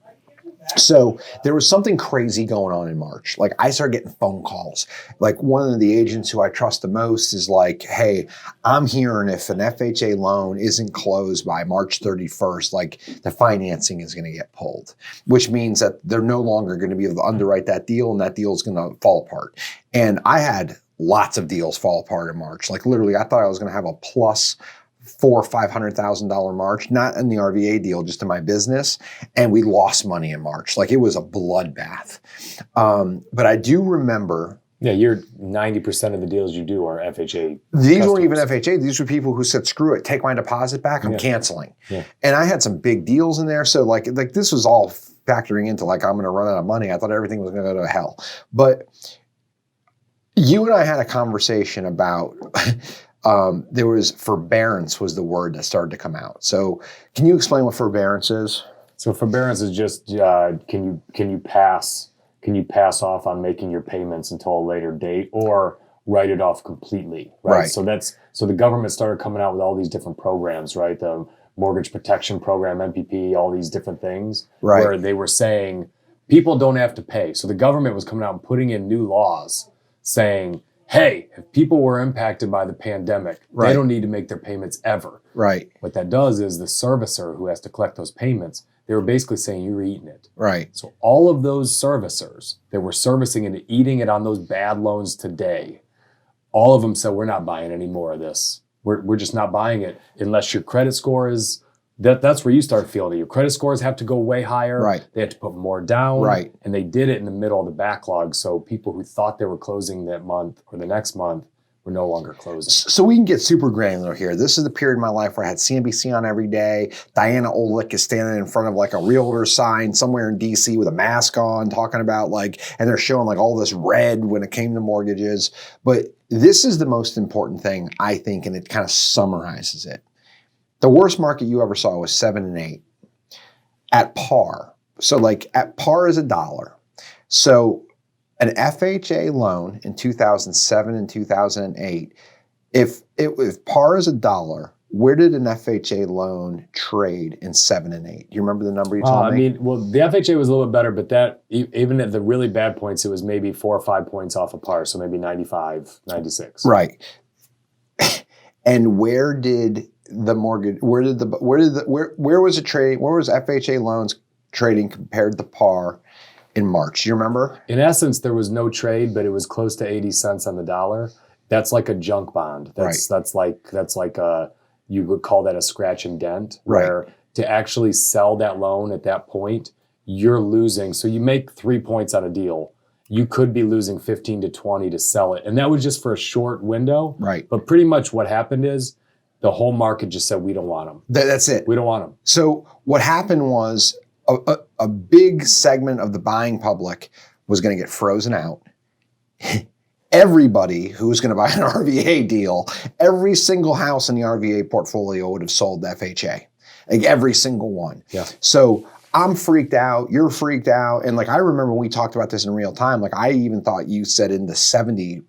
So there was something crazy going on in March. Like I started getting phone calls. Like one of the agents who I trust the most is like, hey, I'm hearing if an FHA loan isn't closed by March 31st, like the financing is going to get pulled, which means that they're no longer going to be able to underwrite that deal and that deal is going to fall apart. And I had lots of deals fall apart in March. Like literally, I thought I was going to have a plus $400,000 or $500,000 March, not in the RVA deal, just in my business. And we lost money in March. Like it was a bloodbath. But I do remember. Yeah, you're 90% of the deals you do are FHA. These weren't even FHA. These were people who said, screw it, take my deposit back. I'm canceling. Yeah. And I had some big deals in there. So like this was all factoring into like, I'm going to run out of money. I thought everything was going to go to hell. But you and I had a conversation about there was forbearance was the word that started to come out. So can you explain what forbearance is? So forbearance is just can you pass off on making your payments until a later date or write it off completely, right? So the government started coming out with all these different programs, right? The Mortgage Protection Program, MPP, all these different things, where they were saying people don't have to pay. So the government was coming out and putting in new laws saying, hey, if people were impacted by the pandemic, they don't need to make their payments ever. Right. What that does is the servicer who has to collect those payments, they were basically saying you're eating it. Right. So all of those servicers that were servicing and eating it on those bad loans today, all of them said, we're not buying any more of this. We're just not buying it unless your credit score is, that's where you start feeling it. Your credit scores have to go way higher. Right. They have to put more down. Right. And they did it in the middle of the backlog. So people who thought they were closing that month or the next month were no longer closing. So we can get super granular here. This is the period in my life where I had CNBC on every day. Diana Olick is standing in front of like a realtor sign somewhere in DC with a mask on talking about like, and they're showing like all this red when it came to mortgages. But this is the most important thing, I think, and it kind of summarizes it. The worst market you ever saw was 7 and 8 at par. So like at par is $1. So an FHA loan in 2007 and 2008, if par is $1, where did an FHA loan trade in 7 and 8? Do you remember the number you told me? I mean, well, the FHA was a little bit better, but that even at the really bad points, it was maybe 4 or 5 points off of par. So maybe 95, 96. Right. And where did the mortgage, where was it trading? Where was FHA loans trading compared to par in March? Do you remember? In essence, there was no trade, but it was close to 80 cents on the dollar. That's like a junk bond. That's like a, you would call that a scratch and dent, where to actually sell that loan at that point, you're losing. So you make 3 points on a deal. You could be losing 15 to 20 to sell it. And that was just for a short window. Right. But pretty much what happened is the whole market just said, we don't want them. That's it. We don't want them. So what happened was a big segment of the buying public was going to get frozen out. Everybody who was going to buy an RVA deal, every single house in the RVA portfolio would have sold FHA. Like every single one. Yeah. So I'm freaked out. You're freaked out. And like, I remember when we talked about this in real time, like I even thought you said in the 70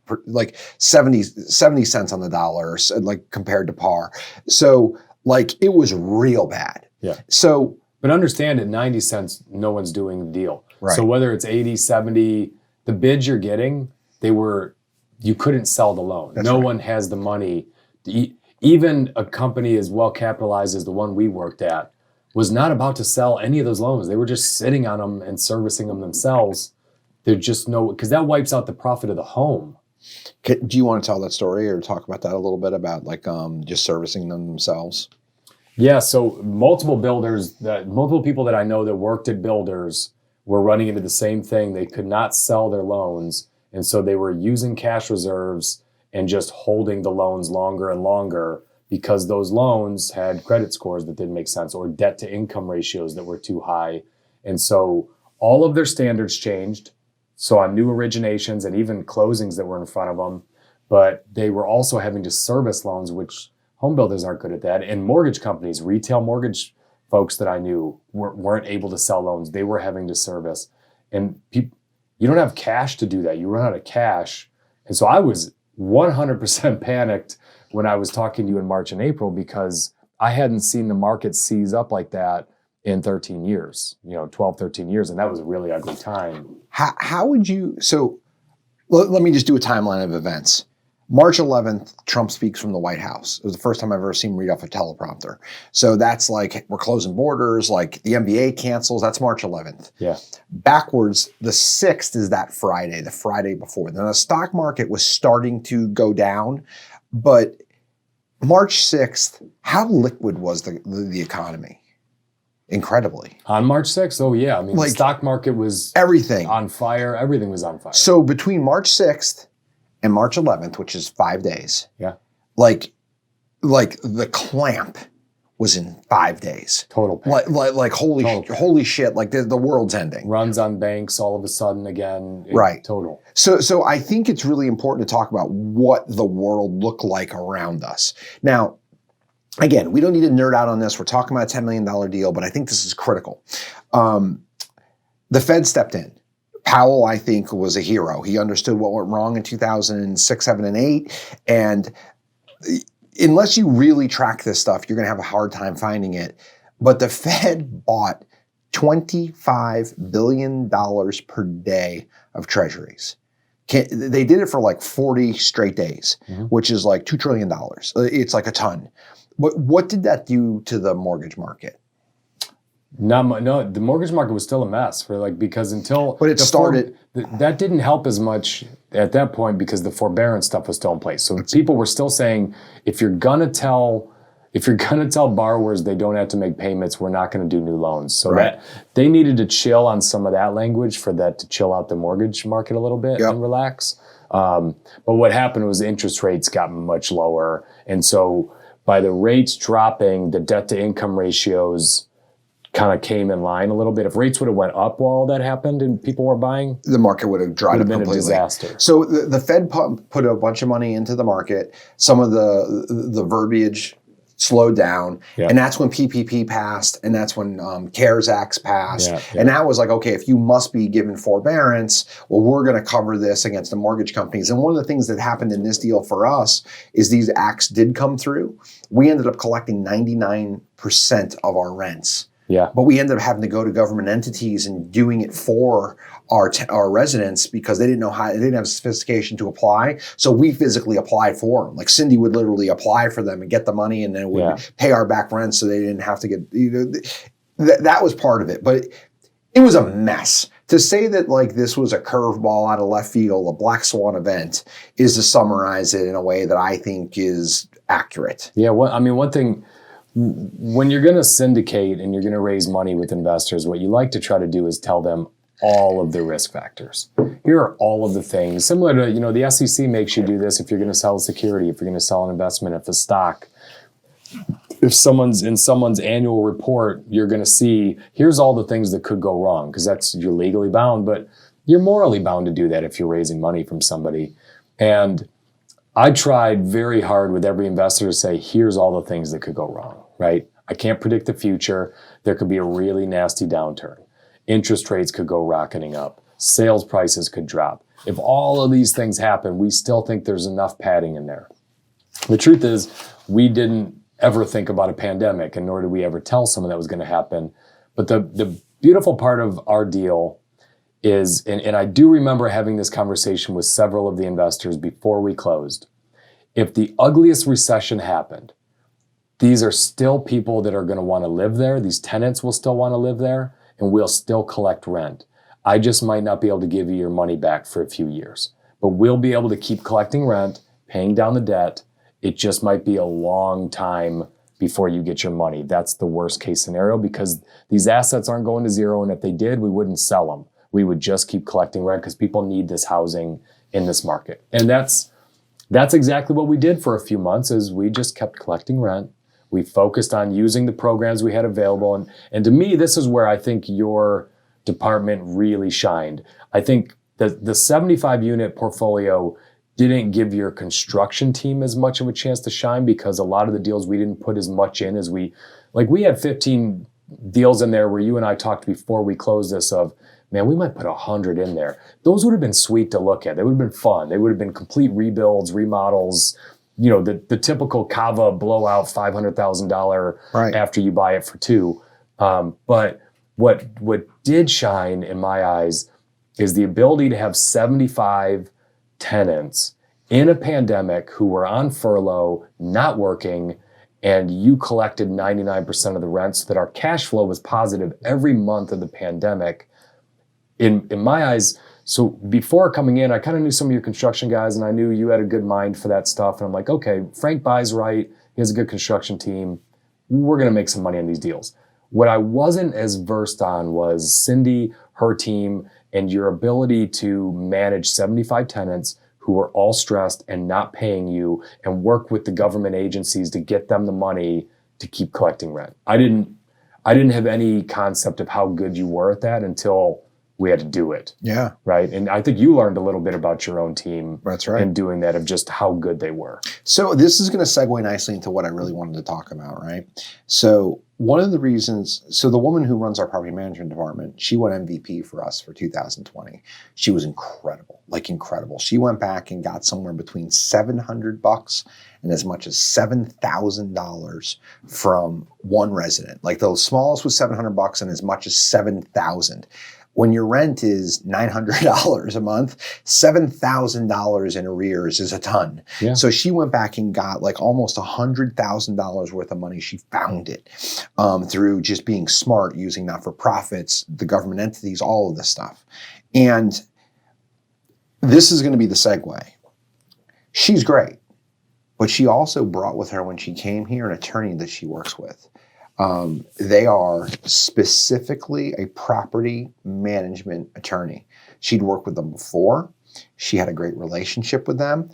cents on the dollar, like compared to par. So like it was real bad. Yeah. So, but understand at 90 cents, no one's doing the deal. Right. So whether it's 80, 70, the bids you're getting, you couldn't sell the loan. No one has the money to eat. Even a company as well capitalized as the one we worked at was not about to sell any of those loans. They were just sitting on them and servicing them themselves. They're just because that wipes out the profit of the home. Do you want to tell that story or talk about that a little bit about like just servicing them themselves? Yeah, so multiple people that I know that worked at builders were running into the same thing. They could not sell their loans, and so they were using cash reserves and just holding the loans longer and longer because those loans had credit scores that didn't make sense or debt to income ratios that were too high. And so all of their standards changed. So on new originations and even closings that were in front of them, but they were also having to service loans, which home builders aren't good at that. And mortgage companies, retail mortgage folks that I knew weren't able to sell loans. They were having to service. And you don't have cash to do that. You run out of cash. And so I was 100% panicked when I was talking to you in March and April, because I hadn't seen the market seize up like that in 13 years, 12, 13 years. And that was a really ugly time. How would you, so let me just do a timeline of events. March 11th, Trump speaks from the White House. It was the first time I've ever seen him read off a teleprompter. So that's like, we're closing borders, like the NBA cancels, that's March 11th. Yeah. Backwards, the 6th is that Friday, the Friday before. Then the stock market was starting to go down, but March 6th, how liquid was the economy? Incredibly. On March 6th? Oh yeah. I mean, the stock market was everything on fire. Everything was on fire. So between March 6th and March 11th, which is 5 days. Yeah. Like the clamp was in 5 days. Total panic. Like holy shit, like the world's ending. Runs on banks all of a sudden again. Right. Total. So I think it's really important to talk about what the world looked like around us. Now, again, we don't need to nerd out on this. We're talking about a $10 million deal, but I think this is critical. The Fed stepped in. Powell, I think, was a hero. He understood what went wrong in 2006, 7, and 8. And unless you really track this stuff, you're going to have a hard time finding it. But the Fed bought $25 billion per day of treasuries. They did it for like 40 straight days, which is like $2 trillion. It's like a ton. But what did that do to the mortgage market? No, the mortgage market was still a mess because until but it started that didn't help as much at that point because the forbearance stuff was still in place. So people were still saying if you're gonna tell borrowers they don't have to make payments, we're not going to do new loans. So that they needed to chill on some of that language for that to chill out the mortgage market a little bit and relax. But what happened was interest rates got much lower, and so by the rates dropping, the debt to income ratios kind of came in line a little bit. If rates would have went up while that happened and people were buying, the market would have dried up completely. A disaster. So the Fed put a bunch of money into the market. Some of the verbiage slowed down, and that's when PPP passed, and that's when CARES Acts passed, and that was like, okay, if you must be given forbearance, well, we're going to cover this against the mortgage companies. And one of the things that happened in this deal for us is these acts did come through. We ended up collecting 99% of our rents. Yeah. But we ended up having to go to government entities and doing it for our residents because they didn't know how, they didn't have sophistication to apply. So we physically applied for them. Like Cindy would literally apply for them and get the money and then would pay our back rent so they didn't have to get, that was part of it. But it was a mess. To say that like this was a curveball out of left field, a black swan event, is to summarize it in a way that I think is accurate. Yeah. One thing, when you're going to syndicate and you're going to raise money with investors, what you like to try to do is tell them all of the risk factors. Here are all of the things. Similar to, the SEC makes you do this if you're going to sell a security, if you're going to sell an investment, if a stock. If someone's in someone's annual report, you're going to see, here's all the things that could go wrong, because you're legally bound, but you're morally bound to do that if you're raising money from somebody. And I tried very hard with every investor to say, here's all the things that could go wrong, right? I can't predict the future. There could be a really nasty downturn. Interest rates could go rocketing up. Sales prices could drop. If all of these things happen, we still think there's enough padding in there. The truth is, we didn't ever think about a pandemic, and nor did we ever tell someone that was going to happen. But the beautiful part of our deal is, and I do remember having this conversation with several of the investors before we closed, if the ugliest recession happened, these are still people that are going to want to live there. These tenants will still want to live there, and we'll still collect rent. I just might not be able to give you your money back for a few years, but we'll be able to keep collecting rent, paying down the debt. It just might be a long time before you get your money. That's the worst case scenario, because these assets aren't going to zero, and if they did, we wouldn't sell them. We would just keep collecting rent because people need this housing in this market. And that's exactly what we did for a few months, is we just kept collecting rent. We focused on using the programs we had available. And to me, this is where I think your department really shined. I think the 75 unit portfolio didn't give your construction team as much of a chance to shine because a lot of the deals we didn't put as much in as we had 15 deals in there where you and I talked before we closed this of, man, we might put 100 in there. Those would have been sweet to look at. They would have been fun. They would have been complete rebuilds, remodels, the typical Cava blowout $500,000 after you buy it for two. But what did shine in my eyes is the ability to have 75 tenants in a pandemic who were on furlough, not working, and you collected 99% of the rent so that our cash flow was positive every month of the pandemic. In my eyes, so before coming in, I kind of knew some of your construction guys and I knew you had a good mind for that stuff. And I'm like, okay, Frank buys right. He has a good construction team. We're going to make some money on these deals. What I wasn't as versed on was Cindy, her team, and your ability to manage 75 tenants who are all stressed and not paying you and work with the government agencies to get them the money to keep collecting rent. I didn't have any concept of how good you were at that until we had to do it. Yeah. Right. And I think you learned a little bit about your own team. That's right. In doing that, of just how good they were. So this is going to segue nicely into what I really wanted to talk about, right? So one of the reasons, so the woman who runs our property management department, she won MVP for us for 2020. She was incredible, like incredible. She went back and got somewhere between $700 and as much as $7,000 from one resident. Like the smallest was $700 and as much as $7,000. When your rent is $900 a month, $7,000 in arrears is a ton. Yeah. So she went back and got like almost $100,000 worth of money. She found it through just being smart, using not-for-profits, the government entities, all of this stuff. And this is going to be the segue. She's great, but she also brought with her when she came here an attorney that she works with. They are specifically a property management attorney. She'd worked with them before. She had a great relationship with them.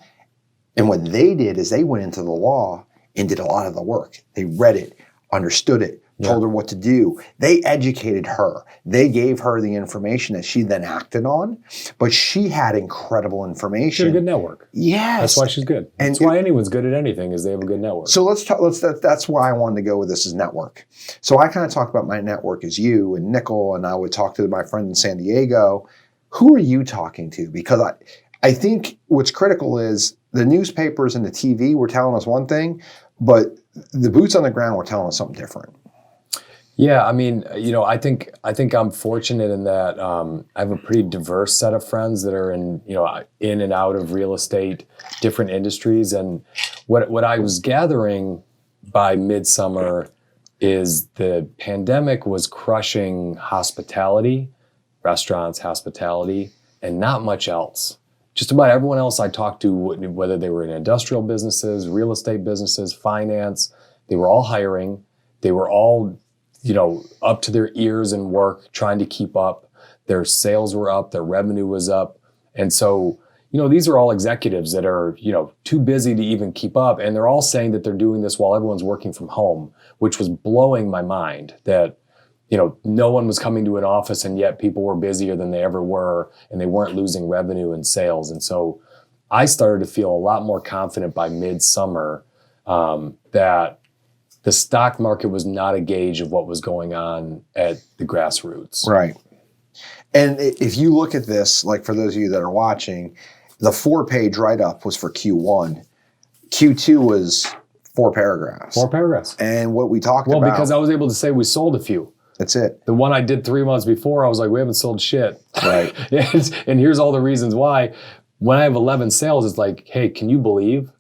And what they did is they went into the law and did a lot of the work. They read it, understood it, told her what to do. They educated her. They gave her the information that she then acted on, but she had incredible information. She had a good network. Yes. That's why she's good. That's why anyone's good at anything is they have a good network. So that's why I wanted to go with this as network. So I kind of talk about my network as you and Nickel, and I would talk to my friend in San Diego. Who are you talking to? Because I think what's critical is the newspapers and the TV were telling us one thing, but the boots on the ground were telling us something different. Yeah, I mean, I think I'm fortunate in that I have a pretty diverse set of friends that are in and out of real estate, different industries. And what I was gathering by midsummer is the pandemic was crushing hospitality, restaurants, hospitality, and not much else. Just about everyone else I talked to, whether they were in industrial businesses, real estate businesses, finance, they were all hiring. They were all up to their ears in work, trying to keep up. Their sales were up, their revenue was up. And so, these are all executives that are, too busy to even keep up. And they're all saying that they're doing this while everyone's working from home, which was blowing my mind that, no one was coming to an office and yet people were busier than they ever were and they weren't losing revenue and sales. And so I started to feel a lot more confident by midsummer that the stock market was not a gauge of what was going on at the grassroots. Right. And if you look at this, like for those of you that are watching, the 4-page write-up was for Q1. Q2 was 4 paragraphs. 4 paragraphs. And what we talked about... Well, because I was able to say we sold a few. That's it. The one I did 3 months before, I was like, we haven't sold shit. Right. And here's all the reasons why. When I have 11 sales, it's like, hey, can you believe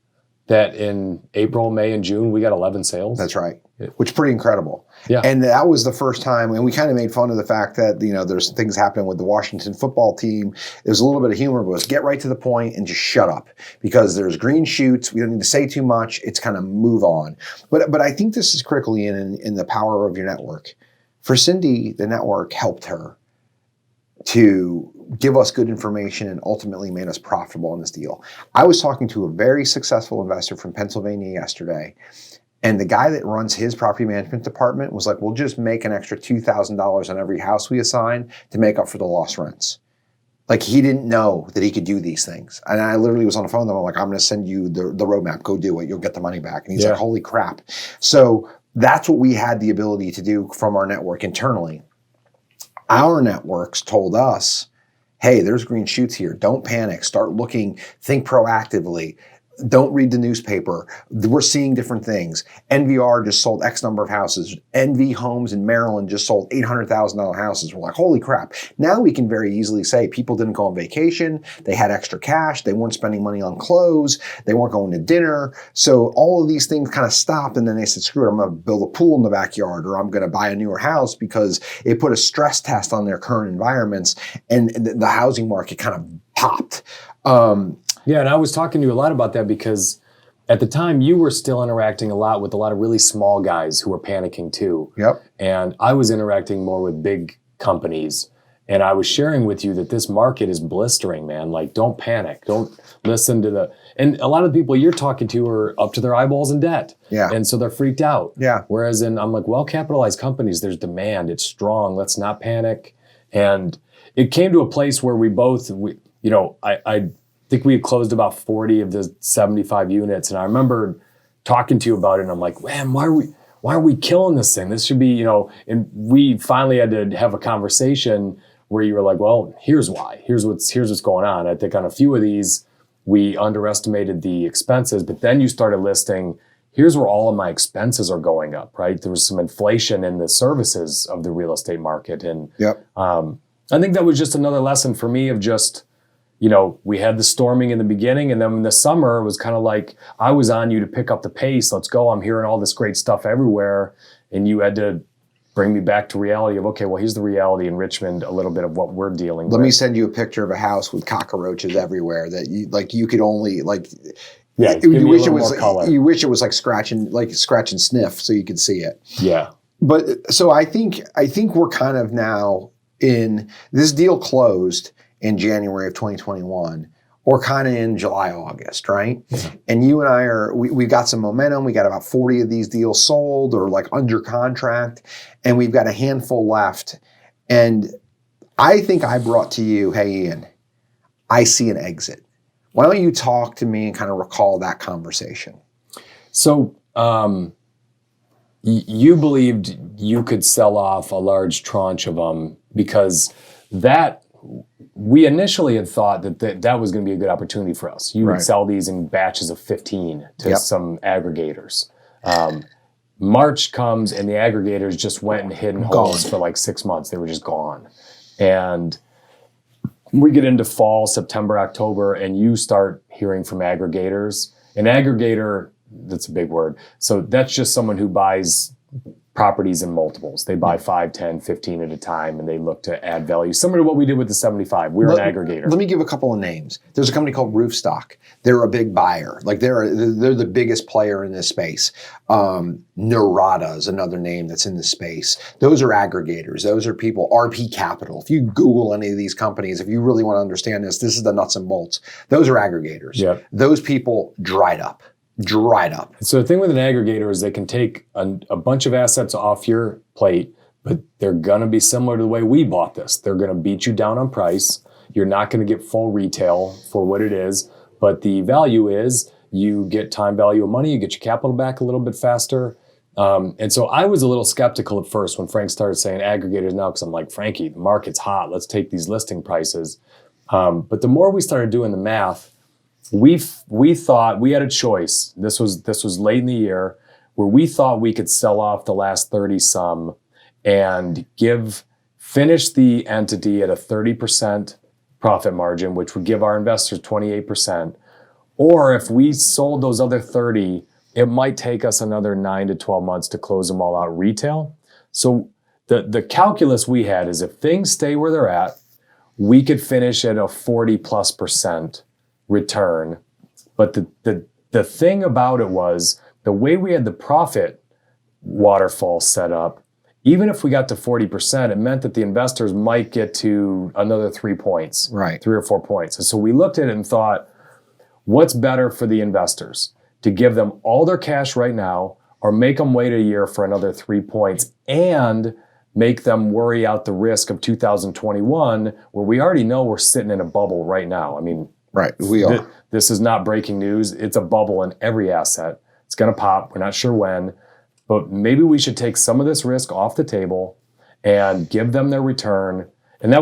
that in April, May, and June, we got 11 sales? That's right. Which is pretty incredible. Yeah. And that was the first time, and we kind of made fun of the fact that, there's things happening with the Washington football team. There's a little bit of humor, but let's get right to the point and just shut up because there's green shoots. We don't need to say too much. It's kind of move on. But I think this is critical in the power of your network. For Cindy, the network helped her to give us good information and ultimately made us profitable in this deal. I was talking to a very successful investor from Pennsylvania yesterday, and the guy that runs his property management department was like, we'll just make an extra $2,000 on every house we assign to make up for the lost rents. Like he didn't know that he could do these things. And I literally was on the phone with him. I'm like, I'm going to send you the roadmap. Go do it. You'll get the money back. And he's like, holy crap. So that's what we had the ability to do from our network internally. Our networks told us, hey, there's green shoots here. Don't panic. Start looking. Think proactively. Don't read the newspaper. We're seeing different things. NVR just sold X number of houses. NV Homes in Maryland just sold $800,000 houses. We're like, holy crap. Now we can very easily say people didn't go on vacation. They had extra cash. They weren't spending money on clothes. They weren't going to dinner. So all of these things kind of stopped. And then they said, screw it, I'm going to build a pool in the backyard, or I'm going to buy a newer house, because it put a stress test on their current environments, and the housing market kind of popped. Yeah, and I was talking to you a lot about that because at the time you were still interacting a lot with a lot of really small guys who were panicking too. Yep. And I was interacting more with big companies. And I was sharing with you that this market is blistering, man. Like, don't panic. Don't listen to and a lot of the people you're talking to are up to their eyeballs in debt. Yeah. And so they're freaked out. Yeah. Whereas I'm like, well-capitalized companies, there's demand. It's strong. Let's not panic. And it came to a place where I think we had closed about 40 of the 75 units. And I remember talking to you about it, and I'm like, man, why are we killing this thing? This should be, and we finally had to have a conversation where you were like, well, here's why. Here's what's going on. I think on a few of these, we underestimated the expenses, but then you started listing, here's where all of my expenses are going up, right? There was some inflation in the services of the real estate market. And yep. I think that was just another lesson for me of just, we had the storming in the beginning, and then in the summer, it was kind of like, I was on you to pick up the pace. Let's go. I'm hearing all this great stuff everywhere. And you had to bring me back to reality of, okay, well, here's the reality in Richmond, a little bit of what we're dealing with. Let me send you a picture of a house with cockroaches everywhere that you could only yeah, you wish it was like scratch and sniff so you could see it. Yeah. But so I think we're kind of now in this deal closed in January of 2021, or kind of in July, August, right? Mm-hmm. And you and I we got some momentum. We got about 40 of these deals sold or like under contract, and we've got a handful left. And I think I brought to you, hey, Ian, I see an exit. Why don't you talk to me and kind of recall that conversation? So you believed you could sell off a large tranche of them because we initially had thought that was going to be a good opportunity for us. You would sell these in batches of 15 to some aggregators. March comes and the aggregators just went and hid in holes for like 6 months. They were just gone. And we get into fall, September, October, and you start hearing from aggregators. An aggregator, that's a big word. So that's just someone who buys properties in multiples. They buy 5, 10, 15 at a time, and they look to add value. Similar to what we did with the 75. We're an aggregator. Let me give a couple of names. There's a company called Roofstock. They're a big buyer. Like they're the biggest player in this space. Nerada is another name that's in the space. Those are aggregators. Those are people. RP Capital. If you Google any of these companies, if you really want to understand this is the nuts and bolts. Those are aggregators. Yep. Those people dried up. So the thing with an aggregator is they can take a bunch of assets off your plate, but they're going to be similar to the way we bought this. They're going to beat you down on price. You're not going to get full retail for what it is, but the value is you get time value of money, you get your capital back a little bit faster. And so I was a little skeptical at first when Frank started saying aggregators now, because I'm like, Frankie, the market's hot. Let's take these listing prices. But the more we started doing the math, we thought we had a choice. This was late in the year where we thought we could sell off the last 30 some and finish the entity at a 30% profit margin, which would give our investors 28%. Or if we sold those other 30, it might take us another 9 to 12 months to close them all out retail. So the calculus we had is if things stay where they're at, we could finish at a 40+% return. But the thing about it was the way we had the profit waterfall set up, even if we got to 40%, it meant that the investors might get to another 3 points, 3 or 4 points. And so we looked at it and thought, what's better for the investors? To give them all their cash right now or make them wait a year for another 3 points and make them worry out the risk of 2021, where we already know we're sitting in a bubble right now. I mean, right, we are. This is not breaking news. It's a bubble in every asset. It's going to pop. We're not sure when, but maybe we should take some of this risk off the table and give them their return. And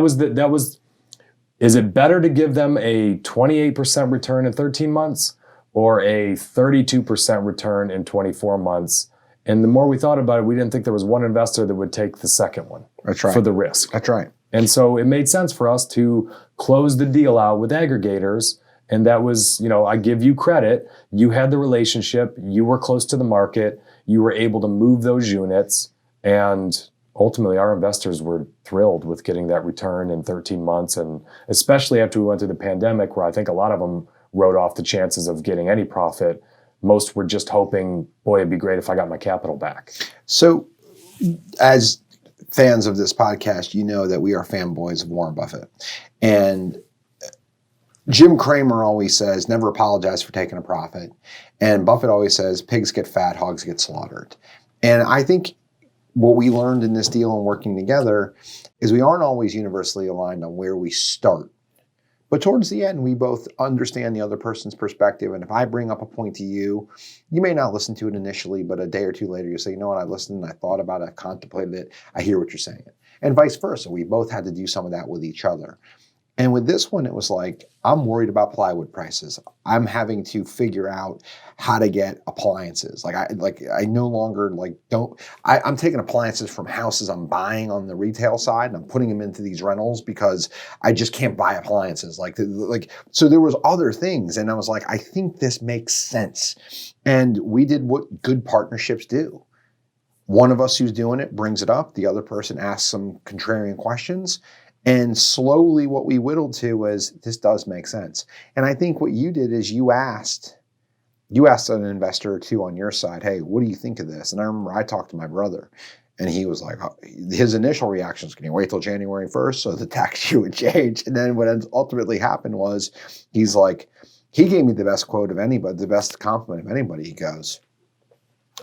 is it better to give them a 28% return in 13 months or a 32% return in 24 months? And the more we thought about it, we didn't think there was one investor that would take the second one. That's right. For the risk. That's right. And so it made sense for us to close the deal out with aggregators. And that was, I give you credit. You had the relationship. You were close to the market. You were able to move those units. And ultimately, our investors were thrilled with getting that return in 13 months. And especially after we went through the pandemic, where I think a lot of them wrote off the chances of getting any profit. Most were just hoping, boy, it'd be great if I got my capital back. So as fans of this podcast, you know that we are fanboys of Warren Buffett. And Jim Cramer always says, never apologize for taking a profit. And Buffett always says, pigs get fat, hogs get slaughtered. And I think what we learned in this deal and working together is we aren't always universally aligned on where we start. But towards the end, we both understand the other person's perspective. And if I bring up a point to you, you may not listen to it initially, but a day or two later, you say, you know what, I listened, I thought about it, I contemplated it, I hear what you're saying. And vice versa. We both had to do some of that with each other. And with this one, it was like, I'm worried about plywood prices. I'm having to figure out how to get appliances. I no longer I'm taking appliances from houses I'm buying on the retail side and I'm putting them into these rentals because I just can't buy appliances. So there was other things. And I was like, I think this makes sense. And we did what good partnerships do. One of us who's doing it brings it up. The other person asks some contrarian questions. And slowly what we whittled to was, this does make sense. And I think what you did is you asked an investor or two on your side, hey, what do you think of this? And I remember I talked to my brother and he was like, his initial reaction was, can you wait till January 1st so the tax year would change? And then what ultimately happened was he's like, he gave me the best quote of anybody, the best compliment of anybody. He goes,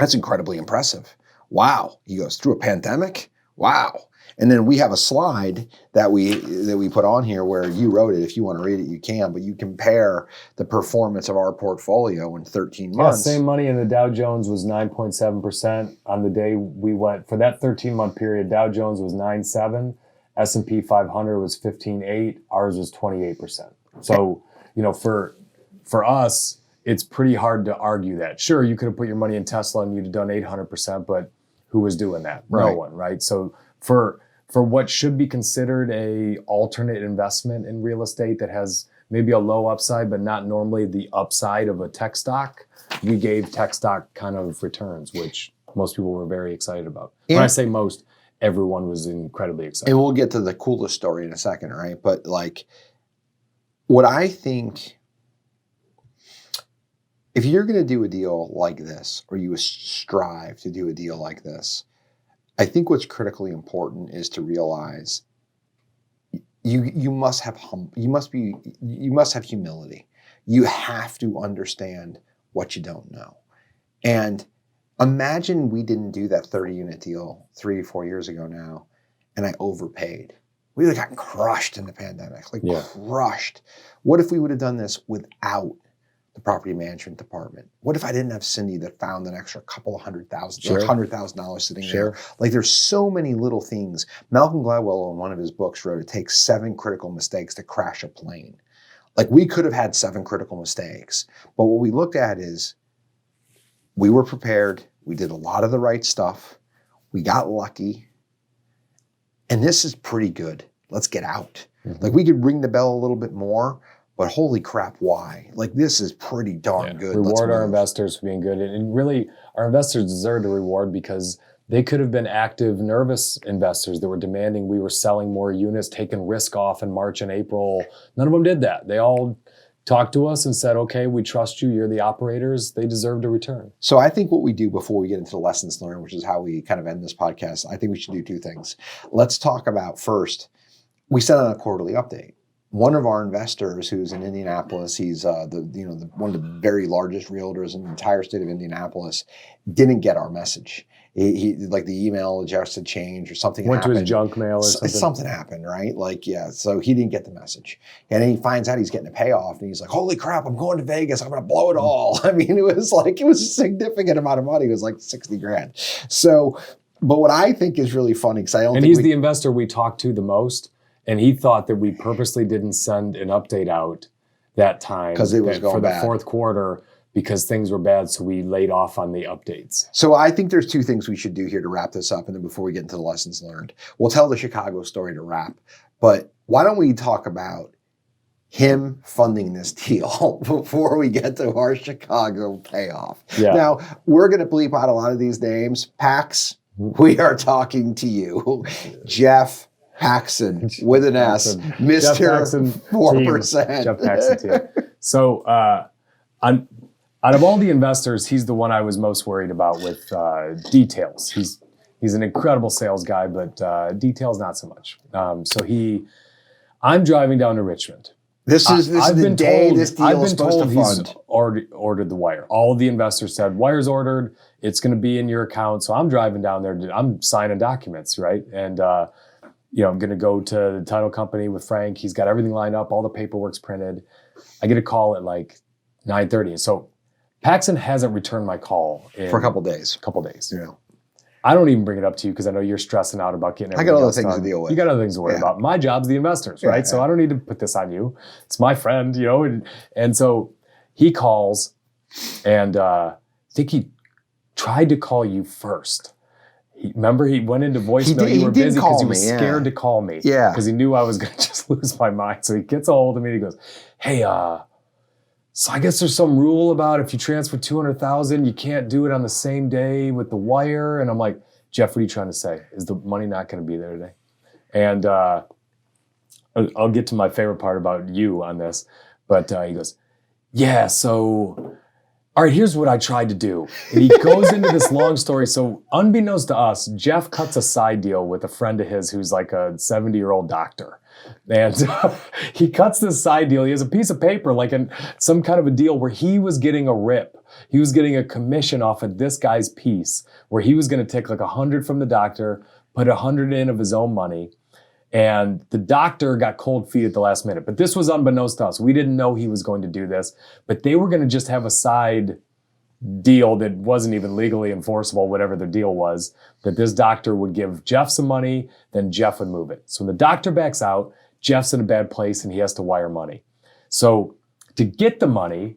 that's incredibly impressive. Wow. He goes, through a pandemic? Wow. And then we have a slide that we put on here where you wrote it. If you want to read it, you can. But you compare the performance of our portfolio in 13 months. Yeah, same money, and the Dow Jones was 9.7% on the day we went. For that 13-month period, Dow Jones was 9.7, S&P 500 was 15.8, ours was 28%. So, for us, it's pretty hard to argue that. Sure, you could have put your money in Tesla and you'd have done 800%, but who was doing that? Right. No one, right? So for what should be considered a alternate investment in real estate that has maybe a low upside, but not normally the upside of a tech stock, we gave tech stock kind of returns, which most people were very excited about. When I say most, everyone was incredibly excited. And we'll get to the coolest story in a second, right? But what I think, if you're going to do a deal like this, or you strive to do a deal like this, I think what's critically important is to realize you must have humility. You have to understand what you don't know. And imagine we didn't do that 30-unit deal 3 or 4 years ago now, and I overpaid. We would have gotten crushed in the pandemic, crushed. What if we would have done this without the property management department? What if I didn't have Cindy that found an extra couple of $100,000 sitting there? There's so many little things. Malcolm Gladwell in one of his books wrote, it takes 7 critical mistakes to crash a plane. We could have had 7 critical mistakes, but what we looked at is we were prepared. We did a lot of the right stuff. We got lucky. And this is pretty good. Let's get out. Mm-hmm. We could ring the bell a little bit more, but holy crap, why? This is pretty darn good. Reward our investors for being good. And really, our investors deserve a reward because they could have been active, nervous investors that were demanding we were selling more units, taking risk off in March and April. None of them did that. They all talked to us and said, okay, we trust you. You're the operators. They deserved a return. So I think what we do before we get into the lessons learned, which is how we kind of end this podcast, I think we should do 2 things. Let's talk about first, we sent out a quarterly update. One of our investors, who's in Indianapolis, he's one of the very largest realtors in the entire state of Indianapolis, didn't get our message. he like the email address had changed or something Went to happened. his junk mail or something. Something happened, right? Like, yeah, so he didn't get the message. And then he finds out he's getting a payoff and he's like, holy crap, I'm going to Vegas. I'm going to blow it all. I mean, it was a significant amount of money. It was like 60 grand. So, but what I think is really funny, because I don't and think he's the investor we talked to the most. And he thought that we purposely didn't send an update out that time. Because it was going for the bad. fourth quarter because things were bad. So we laid off on the updates. So I think there's two things we should do here to wrap this up. And then before we get into the lessons learned, we'll tell the Chicago story to wrap. But why don't we talk about him funding this deal before we get to our Chicago payoff? Yeah. Now, we're going to bleep out a lot of these names. Pax, we are talking to you. Jeff Paxson with an S, Mr. 4%. Jeff Paxson team. So out of all the investors, he's the one I was most worried about with details. He's an incredible sales guy, but details not so much. I'm driving down to Richmond. This is the day this deal is supposed to fund. He's ordered the wire. All of the investors said, wire's ordered. It's going to be in your account. So I'm driving down there. I'm signing documents, right? And I'm going to go to the title company with Frank. He's got everything lined up. All the paperwork's printed. I get a call at like 9:30. So Paxson hasn't returned my call for a couple days. Yeah. I don't even bring it up to you because I know you're stressing out about getting everything I got other else things done. to deal with. You got other things to worry about. My job's the investors, right? Yeah. So I don't need to put this on you. It's my friend, and so he calls, and I think he tried to call you first. Remember, he went into voicemail. You were busy because he was scared to call me. Yeah. Because he knew I was going to just lose my mind. So he gets a hold of me and he goes, hey, so I guess there's some rule about if you transfer $200,000, you can't do it on the same day with the wire. And I'm like, Jeff, what are you trying to say? Is the money not going to be there today? And I'll get to my favorite part about you on this. But he goes, yeah, so... all right, here's what I tried to do. And he goes into this long story. So unbeknownst to us, Jeff cuts a side deal with a friend of his who's like a 70-year-old doctor. And he cuts this side deal. He has a piece of paper, like some kind of a deal where he was getting a rip. He was getting a commission off of this guy's piece where he was going to take like 100 from the doctor, put 100 in of his own money. And the doctor got cold feet at the last minute. But this was unbeknownst to us. We didn't know he was going to do this. But they were going to just have a side deal that wasn't even legally enforceable, whatever the deal was, that this doctor would give Jeff some money, then Jeff would move it. So when the doctor backs out, Jeff's in a bad place and he has to wire money. So to get the money,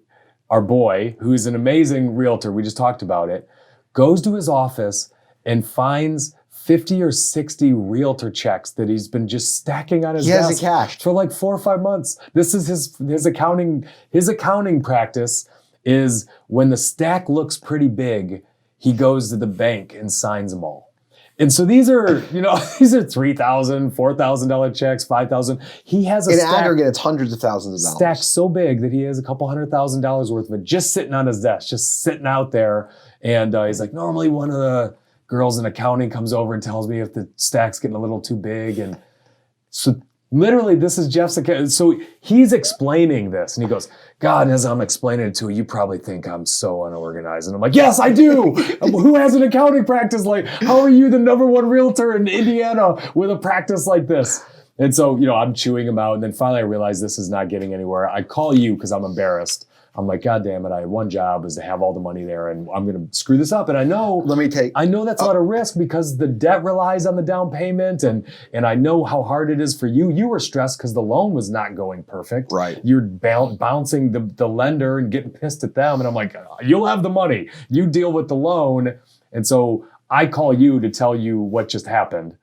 our boy, who's an amazing realtor, we just talked about it, goes to his office and finds 50 or 60 realtor checks that he's been just stacking on his desk. He has it cashed for like 4 or 5 months. This is his accounting practice is when the stack looks pretty big, he goes to the bank and signs them all. And so these are $3,000, $4,000 checks, $5,000. He has a stack. In aggregate, it's hundreds of thousands of dollars. Stack so big that he has a couple $100,000 worth of it just sitting on his desk, just sitting out there. And he's like, normally one of the girls in accounting comes over and tells me if the stack's getting a little too big. And so literally this is Jeff's account. So he's explaining this and he goes, God, as I'm explaining it to you, you probably think I'm so unorganized. And I'm like, yes, I do. Who has an accounting practice? Like, how are you the #1 realtor in Indiana with a practice like this? And so, I'm chewing him out. And then finally I realized this is not getting anywhere. I call you because I'm embarrassed. I'm like, God damn it, I had one job was to have all the money there and I'm going to screw this up. And I know that's a lot of risk because the debt relies on the down payment and I know how hard it is for you. You were stressed because the loan was not going perfect. Right. You're bouncing the lender and getting pissed at them. And I'm like, you'll have the money. You deal with the loan. And so I call you to tell you what just happened.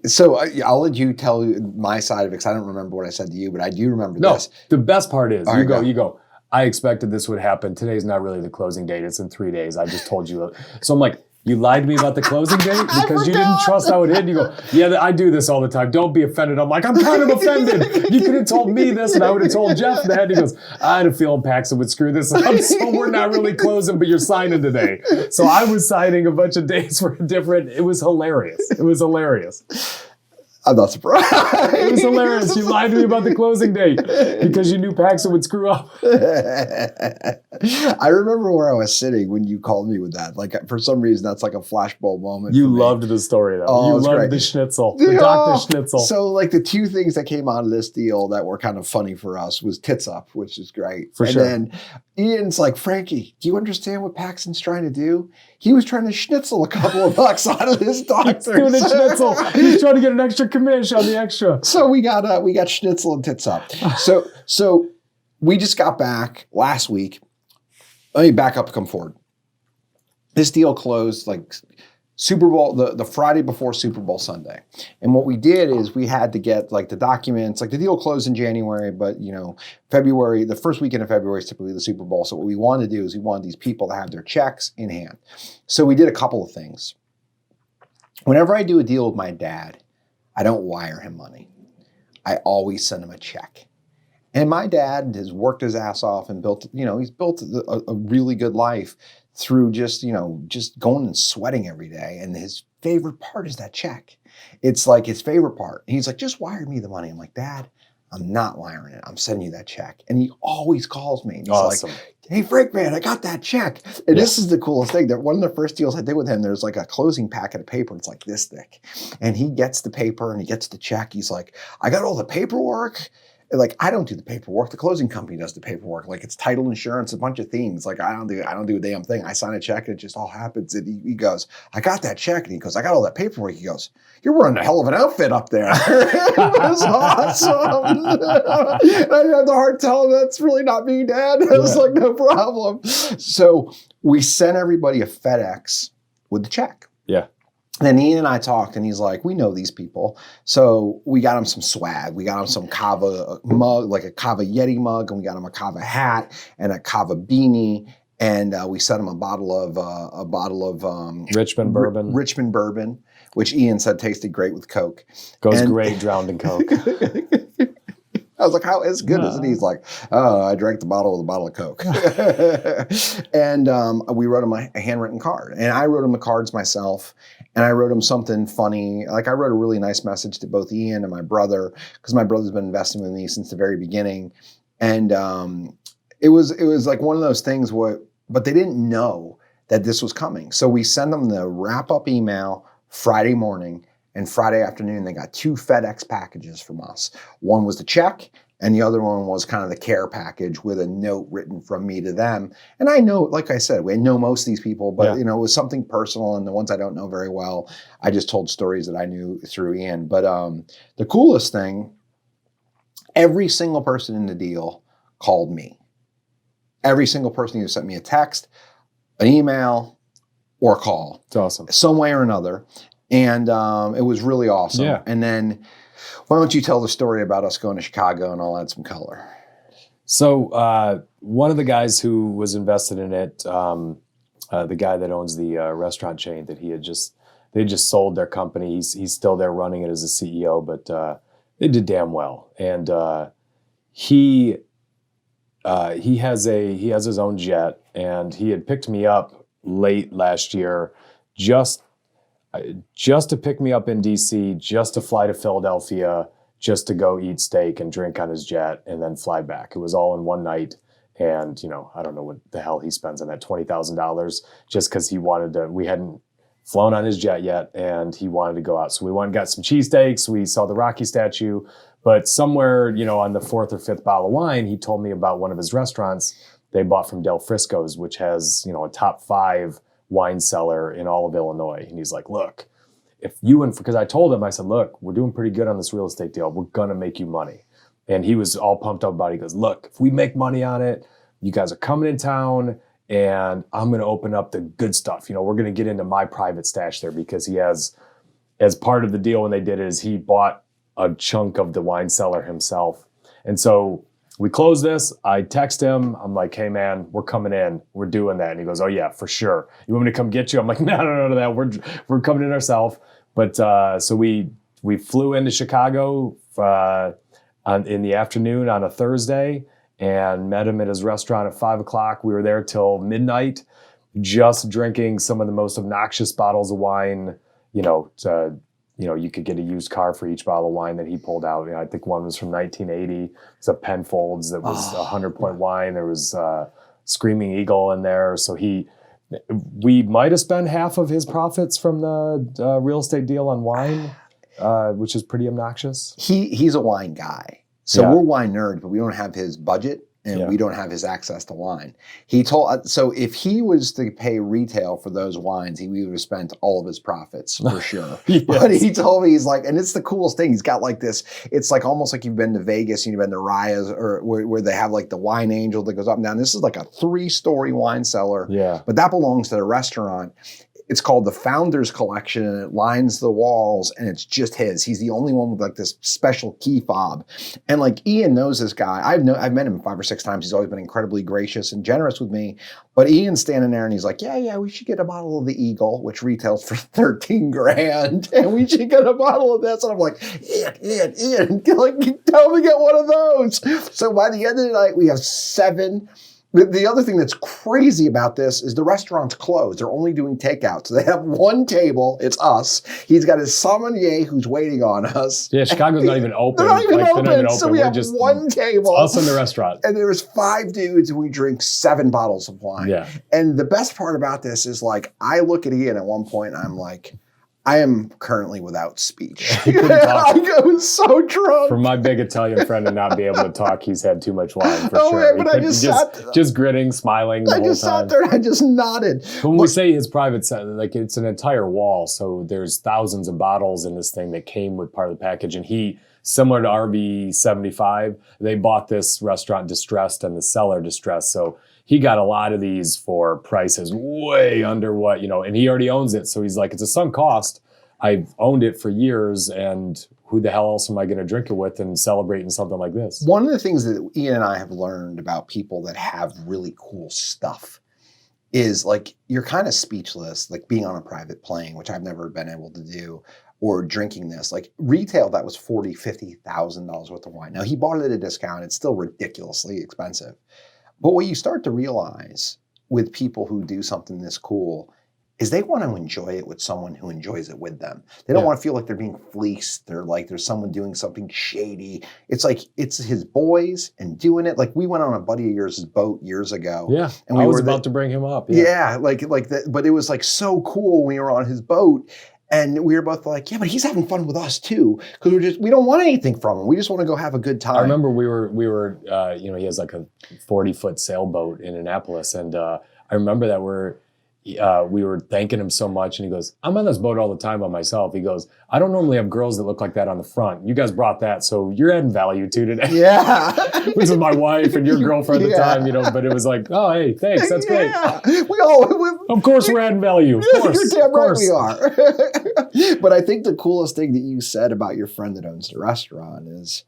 So I'll let you tell my side of it because I don't remember what I said to you, but I do remember this. The best part is, All right, you go. I expected this would happen. Today's not really the closing date. It's in 3 days. I just told you. So I'm like, you lied to me about the closing date because you didn't trust how it hit. You go, yeah, I do this all the time. Don't be offended. I'm like, I'm kind of offended. You could have told me this and I would have told Jeff that. He goes, I had a feeling Paxson would screw this up. So we're not really closing, but you're signing today. So I was signing a bunch of dates for different. It was hilarious. I'm not surprised. It was hilarious. You lied to me about the closing date because you knew Paxton would screw up. I remember where I was sitting when you called me with that. Like, for some reason, that's like a flashbulb moment. You for me. loved the story, though. Oh, You it was loved great. the schnitzel, the Dr. Schnitzel. So, like, the two things that came out of this deal that were kind of funny for us was tits up, which is great. For and sure. then Ian's like, Frankie, do you understand what Paxton's trying to do? He was trying to schnitzel a couple of bucks out of this doctor. He's doing a schnitzel. He's trying to get an extra commission on the extra. So we got schnitzel and tits up. So we just got back last week. Let me back up and come forward. This deal closed like Super Bowl, the Friday before Super Bowl Sunday. And what we did is we had to get like the documents, like the deal closed in January, but you know, February, the first weekend of February is typically the Super Bowl. So what we wanted to do is we wanted these people to have their checks in hand. So we did a couple of things. Whenever I do a deal with my dad, I don't wire him money. I always send him a check. And my dad has worked his ass off and built, you know, he's built a really good life through just, you know, just going and sweating every day. And his favorite part is that check. It's like his favorite part. And he's like, just wire me the money. I'm like, Dad, I'm not wiring it. I'm sending you that check. And he always calls me. And he's Awesome. like, hey, Frank, man, I got that check. And this is the coolest thing. That one of the first deals I did with him, there's like a closing packet of paper. It's like this thick. And he gets the paper and he gets the check. He's like, I got all the paperwork. Like, I don't do the paperwork. The closing company does the paperwork. Like, it's title insurance, a bunch of things. Like, I don't do a damn thing. I sign a check and it just all happens. And he goes, I got that check. And he goes, I got all that paperwork. He goes, you're running a hell of an outfit up there. It was awesome. And I had the heart telling him that's really not me, Dad. I was like, no problem. So we sent everybody a FedEx with the check. Yeah. Then Ian and I talked, and he's like, we know these people. So we got him some swag. We got him some Cava mug, like a Cava Yeti mug, and we got him a Cava hat and a Cava beanie. And we sent him a bottle of Richmond bourbon. Richmond bourbon, which Ian said tasted great with Coke. Goes And- great drowned in Coke. I was like, how as good as it? He's like, oh, I drank the bottle with a bottle of Coke. And we wrote him a handwritten card. And I wrote him the cards myself. And I wrote him something funny. Like, I wrote a really nice message to both Ian and my brother, because my brother's been investing with me since the very beginning. And it was like one of those things but they didn't know that this was coming. So we sent them the wrap-up email Friday morning. And Friday afternoon, they got 2 FedEx packages from us. One was the check, and the other one was kind of the care package with a note written from me to them. And I know, like I said, we know most of these people, but you know, it was something personal. And the ones I don't know very well, I just told stories that I knew through Ian. But the coolest thing, every single person in the deal called me. Every single person either sent me a text, an email, or a call. It's awesome. Some way or another. And it was really awesome. Yeah. And then why don't you tell the story about us going to Chicago and I'll add some color. So one of the guys who was invested in it, the guy that owns the restaurant chain that they just sold their company. He's still there running it as a CEO, but they did damn well. And he has his own jet, and he had picked me up late last year just to pick me up in DC, just to fly to Philadelphia, just to go eat steak and drink on his jet and then fly back. It was all in one night. And, you know, I don't know what the hell he spends on that $20,000 just because we hadn't flown on his jet yet and he wanted to go out. So we went and got some cheesesteaks. We saw the Rocky statue, but somewhere, you know, on the 4th or 5th bottle of wine, he told me about one of his restaurants they bought from Del Frisco's, which has, you know, a top 5 wine cellar in all of Illinois. And he's like, look, because I told him, I said, look, we're doing pretty good on this real estate deal. We're going to make you money. And he was all pumped up about it. He goes, look, if we make money on it, you guys are coming in town and I'm going to open up the good stuff. You know, we're going to get into my private stash there because he has, as part of the deal when they did it, is he bought a chunk of the wine cellar himself. And so we close this. I text him. I'm like, hey, man, we're coming in. We're doing that. And he goes, oh, yeah, for sure. You want me to come get you? I'm like, no, that. We're coming in ourselves. But so we flew into Chicago in the afternoon on a Thursday and met him at his restaurant at 5 o'clock. We were there till midnight, just drinking some of the most obnoxious bottles of wine, you know, you could get a used car for each bottle of wine that he pulled out. I think one was from 1980. It's a Penfolds that was a 100-point wine. There was Screaming Eagle in there. So we might have spent half of his profits from the real estate deal on wine, which is pretty obnoxious. He's a wine guy. So we're wine nerds, but we don't have his budget. And we don't have his access to wine. So if he was to pay retail for those wines, he would have spent all of his profits for sure. Yes. But he told me, he's like, and it's the coolest thing. He's got like this, it's like almost like you've been to Vegas and you've been to Raya's or where they have like the wine angel that goes up and down. This is like a 3-story wine cellar. Yeah. But that belongs to the restaurant. It's called the Founders Collection, and it lines the walls, and it's just his. He's the only one with like this special key fob. And like Ian knows this guy. I've met him 5 or 6 times. He's always been incredibly gracious and generous with me. But Ian's standing there and he's like, yeah, we should get a bottle of the Eagle, which retails for $13,000. And we should get a bottle of this. And I'm like, Ian, like, tell me to get one of those. So by the end of the night, we have 7. The other thing that's crazy about this is the restaurant's closed. They're only doing takeout. So they have one table. It's us. He's got his sommelier who's waiting on us. Yeah, Chicago's not even open. They're not even open. So we have one table. Us in the restaurant. And there's 5 dudes and we drink 7 bottles of wine. Yeah. And the best part about this is like, I look at Ian at one point and I'm like, I am currently without speech. I was so drunk. For my big Italian friend to not be able to talk, he's had too much wine for sure. But I just grinning, smiling the whole time. I just sat there and I just nodded. But when we say his private set, like it's an entire wall, so there's thousands of bottles in this thing that came with part of the package. And he, similar to RB75, they bought this restaurant distressed and the cellar distressed. So he got a lot of these for prices way under what, and he already owns it. So he's like, it's a sunk cost. I've owned it for years, and who the hell else am I going to drink it with and celebrate in something like this? One of the things that Ian and I have learned about people that have really cool stuff is like, you're kind of speechless, like being on a private plane, which I've never been able to do, or drinking this. Like retail, that was $40,000, $50,000 worth of wine. Now he bought it at a discount. It's still ridiculously expensive. But what you start to realize with people who do something this cool is they want to enjoy it with someone who enjoys it with them. They don't want to feel like they're being fleeced. They're like, there's someone doing something shady. It's like, it's his boys and doing it. Like we went on a buddy of yours' boat years ago. Yeah, and I was about to bring him up. Yeah, like that. But it was like so cool when we were on his boat. And we were both like, yeah, but he's having fun with us too. Because we don't want anything from him. We just want to go have a good time. I remember we were he has like a 40-foot sailboat in Annapolis. And I remember that we were thanking him so much. And he goes, I'm on this boat all the time by myself. He goes, I don't normally have girls that look like that on the front. You guys brought that. So you're adding value to today. Yeah. Which is my wife and your girlfriend at the time, but it was like, oh, hey, thanks. That's great. Of course we're adding value. Of course. You're damn right we are. But I think the coolest thing that you said about your friend that owns the restaurant is,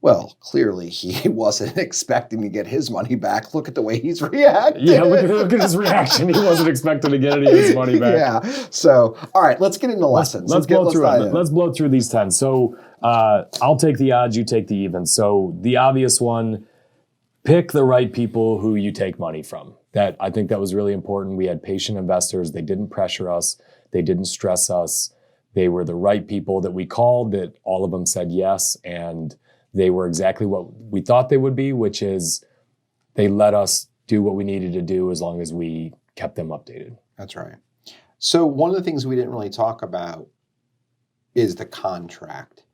well, clearly he wasn't expecting to get his money back. Look at the way he's reacting. Yeah, look at his reaction. He wasn't expecting to get any of his money back. Yeah. So, all right, let's get into lessons. Let's blow through these 10. So I'll take the odds, you take the evens. So the obvious one, pick the right people who you take money from. I think that was really important. We had patient investors. They didn't pressure us. They didn't stress us. They were the right people that we called, that all of them said yes. And they were exactly what we thought they would be, which is they let us do what we needed to do as long as we kept them updated. That's right. So one of the things we didn't really talk about is the contract.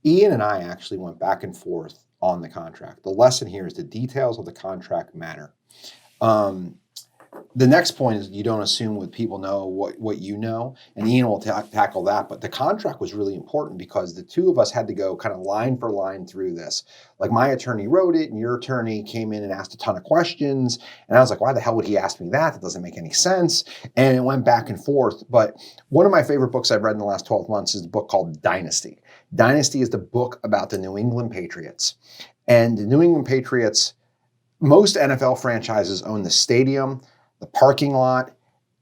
Ian and I actually went back and forth on the contract. The lesson here is the details of the contract matter. The next point is you don't assume what people know what you know, and Ian will tackle that. But the contract was really important because the two of us had to go kind of line for line through this. Like my attorney wrote it and your attorney came in and asked a ton of questions. And I was like, why the hell would he ask me that? That doesn't make any sense. And it went back and forth. But one of my favorite books I've read in the last 12 months is a book called Dynasty. Dynasty is the book about the New England Patriots. And the New England Patriots, most NFL franchises own the stadium, the parking lot,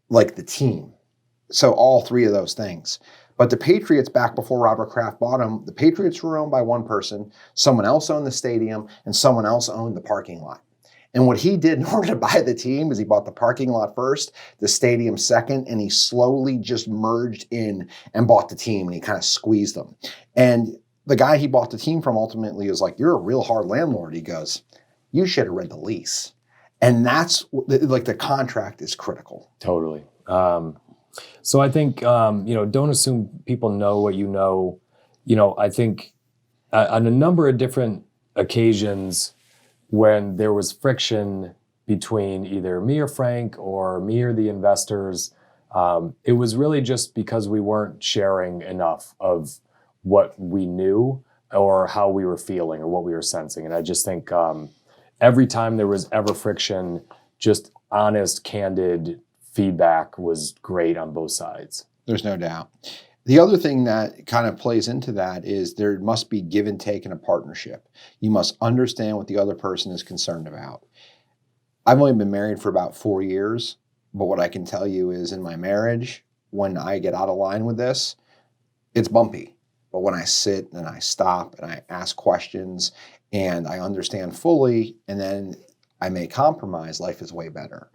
like the team. So all three of those things. But the Patriots, back before Robert Kraft bought them, the Patriots were owned by one person, someone else owned the stadium, and someone else owned the parking lot. And what he did in order to buy the team is he bought the parking lot first, the stadium second, and he slowly just merged in and bought the team, and he kind of squeezed them. And the guy he bought the team from ultimately was like, "You're a real hard landlord." He goes, "You should have read the lease." And that's like the contract is critical. Totally. So I think, don't assume people know what you know. I think on a number of different occasions when there was friction between either me or Frank or me or the investors, it was really just because we weren't sharing enough of what we knew or how we were feeling or what we were sensing. And I just think every time there was ever friction, just honest, candid feedback was great on both sides. There's no doubt. The other thing that kind of plays into that is there must be give and take in a partnership. You must understand what the other person is concerned about. I've only been married for about 4 years, but what I can tell you is in my marriage, when I get out of line with this, it's bumpy. But when I sit and I stop and I ask questions and I understand fully and then I may compromise, life is way better.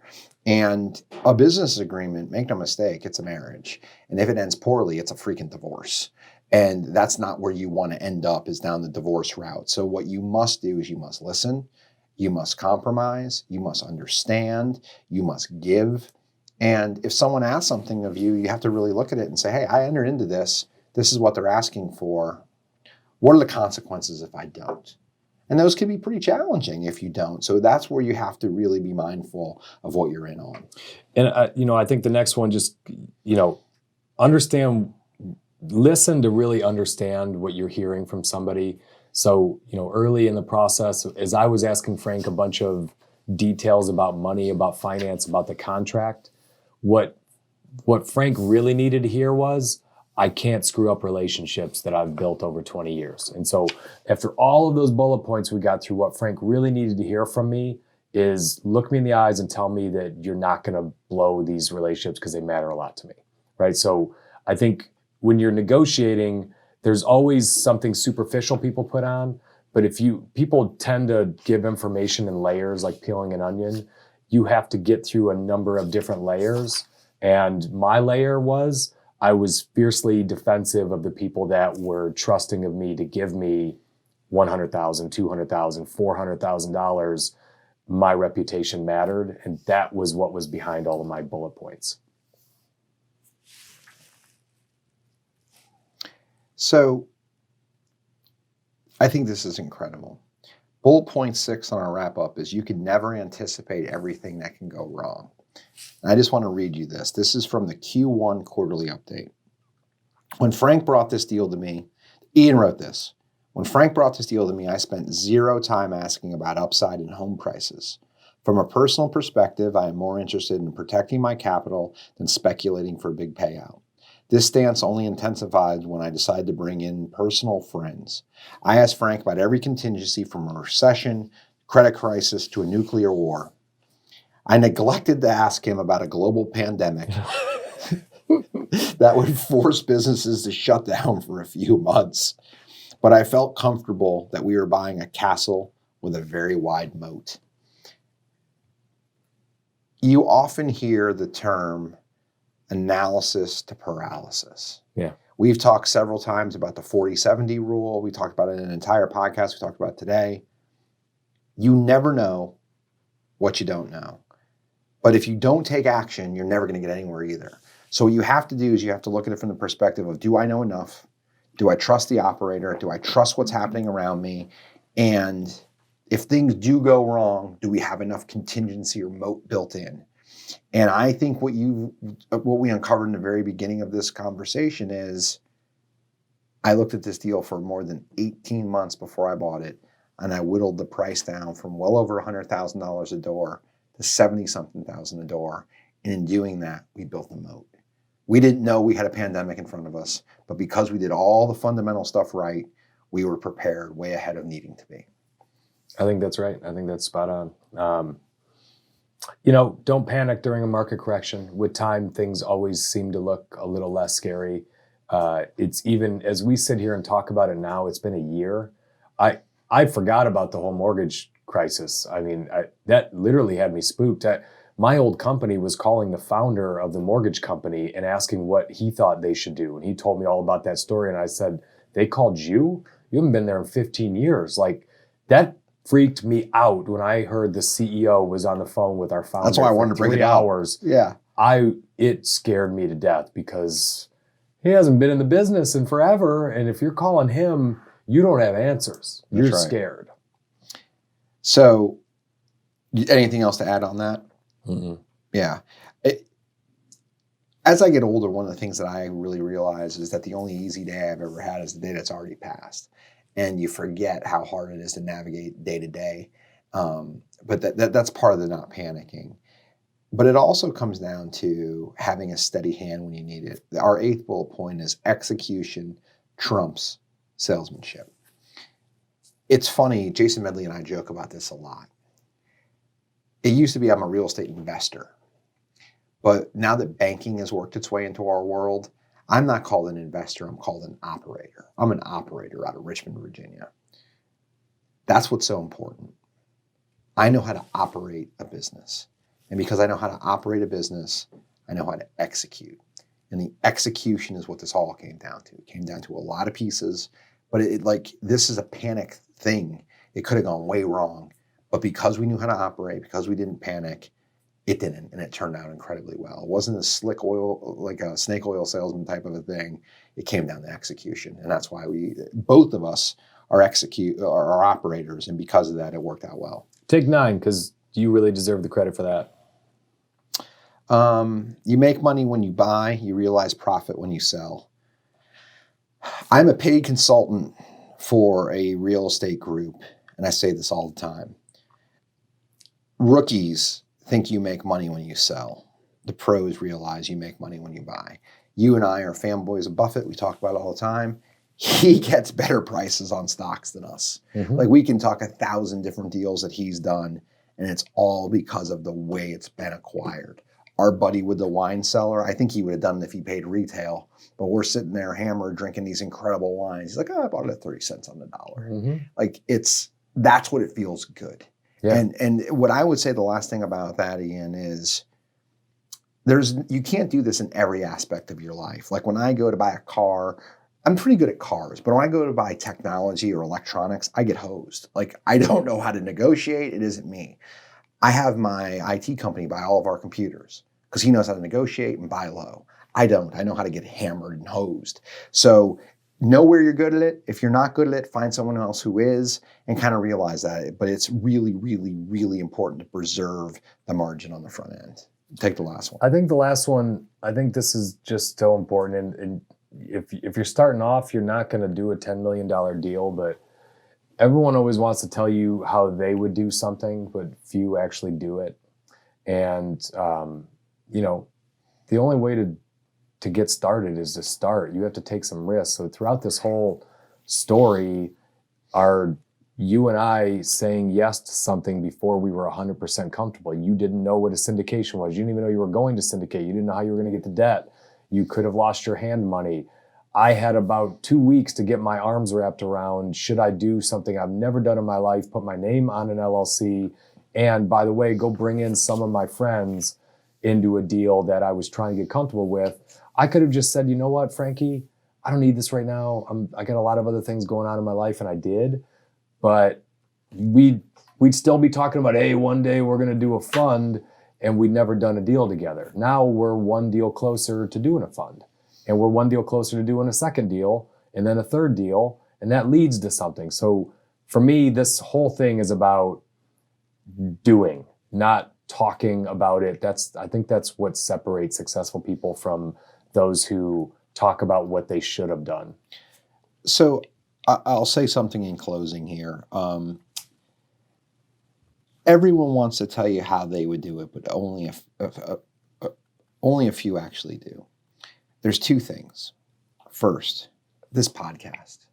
And a business agreement, make no mistake, it's a marriage. And if it ends poorly, it's a freaking divorce. And that's not where you want to end up, is down the divorce route. So what you must do is you must listen, you must compromise, you must understand, you must give. And if someone asks something of you, you have to really look at it and say, hey, I entered into this. This is what they're asking for. What are the consequences if I don't? And those can be pretty challenging if you don't. So that's where you have to really be mindful of what you're in on. And, I think the next one, just, listen to really understand what you're hearing from somebody. So, early in the process, as I was asking Frank a bunch of details about money, about finance, about the contract, what Frank really needed to hear was, I can't screw up relationships that I've built over 20 years. And so after all of those bullet points we got through, what Frank really needed to hear from me is look me in the eyes and tell me that you're not going to blow these relationships because they matter a lot to me, right? So I think when you're negotiating, there's always something superficial people put on, but people tend to give information in layers like peeling an onion. You have to get through a number of different layers. And my layer was, I was fiercely defensive of the people that were trusting of me to give me $100,000, $200,000, $400,000. My reputation mattered, and that was what was behind all of my bullet points. So I think this is incredible. Bullet point 6 on our wrap up is you can never anticipate everything that can go wrong. And I just want to read you this. This is from the Q1 quarterly update. When Frank brought this deal to me, Ian wrote this. When Frank brought this deal to me, I spent 0 time asking about upside in home prices. From a personal perspective, I am more interested in protecting my capital than speculating for a big payout. This stance only intensified when I decided to bring in personal friends. I asked Frank about every contingency from a recession, credit crisis, to a nuclear war. I neglected to ask him about a global pandemic that would force businesses to shut down for a few months. But I felt comfortable that we were buying a castle with a very wide moat. You often hear the term analysis to paralysis. Yeah. We've talked several times about the 40-70 rule. We talked about it in an entire podcast we talked about today. You never know what you don't know. But if you don't take action, you're never going to get anywhere either. So what you have to do is you have to look at it from the perspective of, do I know enough? Do I trust the operator? Do I trust what's happening around me? And if things do go wrong, do we have enough contingency or moat built in? And I think what we uncovered in the very beginning of this conversation is I looked at this deal for more than 18 months before I bought it, and I whittled the price down from well over $100,000 a door to 70-something thousand a door. And in doing that, we built the moat. We didn't know we had a pandemic in front of us, but because we did all the fundamental stuff right, we were prepared way ahead of needing to be. I think that's right. I think that's spot on. Don't panic during a market correction. With time, things always seem to look a little less scary. It's even, as we sit here and talk about it now, it's been a year. I forgot about the whole mortgage crisis. I mean, that literally had me spooked. My old company was calling the founder of the mortgage company and asking what he thought they should do. And he told me all about that story. And I said, they called you? You haven't been there in 15 years. Like, that freaked me out when I heard the CEO was on the phone with our founder. That's why I wanted to bring it out. up. Yeah. It scared me to death because he hasn't been in the business in forever. And if you're calling him, you don't have answers. You're right. scared. So, anything else to add on that? Mm-mm. Yeah. As I get older, one of the things that I really realize is that the only easy day I've ever had is the day that's already passed. And you forget how hard it is to navigate day to day. But that's part of the not panicking. But it also comes down to having a steady hand when you need it. Our 8th bullet point is execution trumps salesmanship. It's funny, Jason Medley and I joke about this a lot. It used to be I'm a real estate investor. But now that banking has worked its way into our world, I'm not called an investor, I'm called an operator. I'm an operator out of Richmond, Virginia. That's what's so important. I know how to operate a business. And because I know how to operate a business, I know how to execute. And the execution is what this all came down to. It came down to a lot of pieces, but this is a panic thing. It could have gone way wrong. But because we knew how to operate, because we didn't panic, it didn't, and it turned out incredibly well. It wasn't a slick oil, like a snake oil salesman type of a thing. It came down to execution, and that's why both of us are operators, and because of that, it worked out well. Take 9, because you really deserve the credit for that. You make money when you buy. You realize profit when you sell. I'm a paid consultant for a real estate group, and I say this all the time. Rookies think you make money when you sell. The pros realize you make money when you buy. You and I are fanboys of Buffett. We talk about it all the time. He gets better prices on stocks than us. Mm-hmm. Like, we can talk 1,000 different deals that he's done, and it's all because of the way it's been acquired. Our buddy with the wine cellar, I think he would have done it if he paid retail, but we're sitting there hammered drinking these incredible wines. He's like, I bought it at 30 cents on the dollar. Mm-hmm. Like, that's what it feels good. Yeah. And what I would say the last thing about that, Ian, is you can't do this in every aspect of your life. Like, when I go to buy a car, I'm pretty good at cars, but when I go to buy technology or electronics, I get hosed. Like, I don't know how to negotiate. It isn't me. I have my IT company buy all of our computers because he knows how to negotiate and buy low. I don't. I know how to get hammered and hosed. So know where you're good at it. If you're not good at it, find someone else who is, and kind of realize that. But it's really, really, really important to preserve the margin on the front end. Take the last one. I think this is just so important. And if you're starting off, you're not going to do a $10 million deal, but everyone always wants to tell you how they would do something, but few actually do it. And, the only way to get started is to start. You have to take some risks. So throughout this whole story, are you and I saying yes to something before we were 100% comfortable? You didn't know what a syndication was. You didn't even know you were going to syndicate. You didn't know how you were going to get the debt. You could have lost your hand money. I had about 2 weeks to get my arms wrapped around, should I do something I've never done in my life, put my name on an LLC, and by the way, go bring in some of my friends into a deal that I was trying to get comfortable with. I could have just said, you know what, Frankie, I don't need this right now. I got a lot of other things going on in my life, and I did. But we'd still be talking about, hey, one day we're going to do a fund, and we'd never done a deal together. Now we're one deal closer to doing a fund, and we're one deal closer to doing a second deal, and then a third deal, and that leads to something. So for me, this whole thing is about doing, not talking about it. I think that's what separates successful people from those who talk about what they should have done. So I'll say something in closing here. Everyone wants to tell you how they would do it, but only a few actually do. There's 2 things. First, this podcast.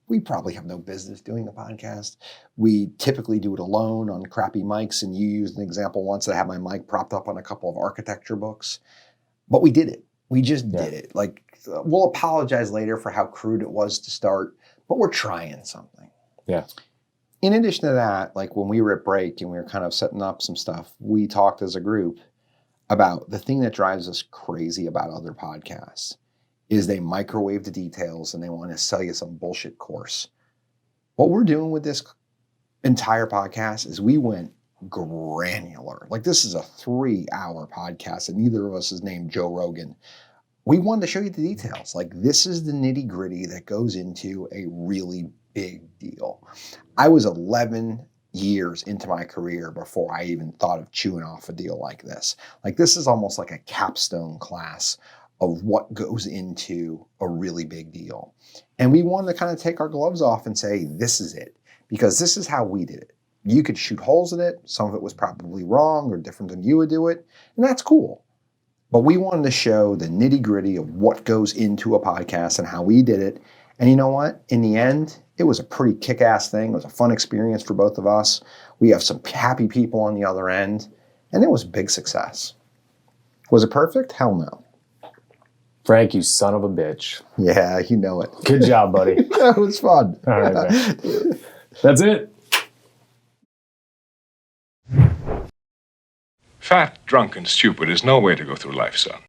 We probably have no business doing a podcast. We typically do it alone on crappy mics, and you used an example once that I had my mic propped up on a couple of architecture books. But we did it. We just did it. We'll apologize later for how crude it was to start, but we're trying something. Yeah. in addition to that, like when we were at break and we were kind of setting up some stuff, we talked as a group about the thing that drives us crazy about other podcasts is they microwave the details and they want to sell you some bullshit course. What we're doing with this entire podcast is we went granular. Like this is a 3-hour podcast and neither of us is named Joe Rogan. We wanted to show you the details. Like this is the nitty gritty that goes into a really big deal. I was 11 years into my career before I even thought of chewing off a deal like this. Like this is almost like a capstone class of what goes into a really big deal. And we wanted to kind of take our gloves off and say, this is it, because this is how we did it. You could shoot holes in it. Some of it was probably wrong or different than you would do it. And that's cool. But we wanted to show the nitty gritty of what goes into a podcast and how we did it. And you know what? In the end, it was a pretty kick-ass thing. It was a fun experience for both of us. We have some happy people on the other end. And it was a big success. Was it perfect? Hell no. Frank, you son of a bitch. Yeah, you know it. Good job, buddy. It was fun. All right, man. That's it. Fat, drunk, and stupid is no way to go through life, son.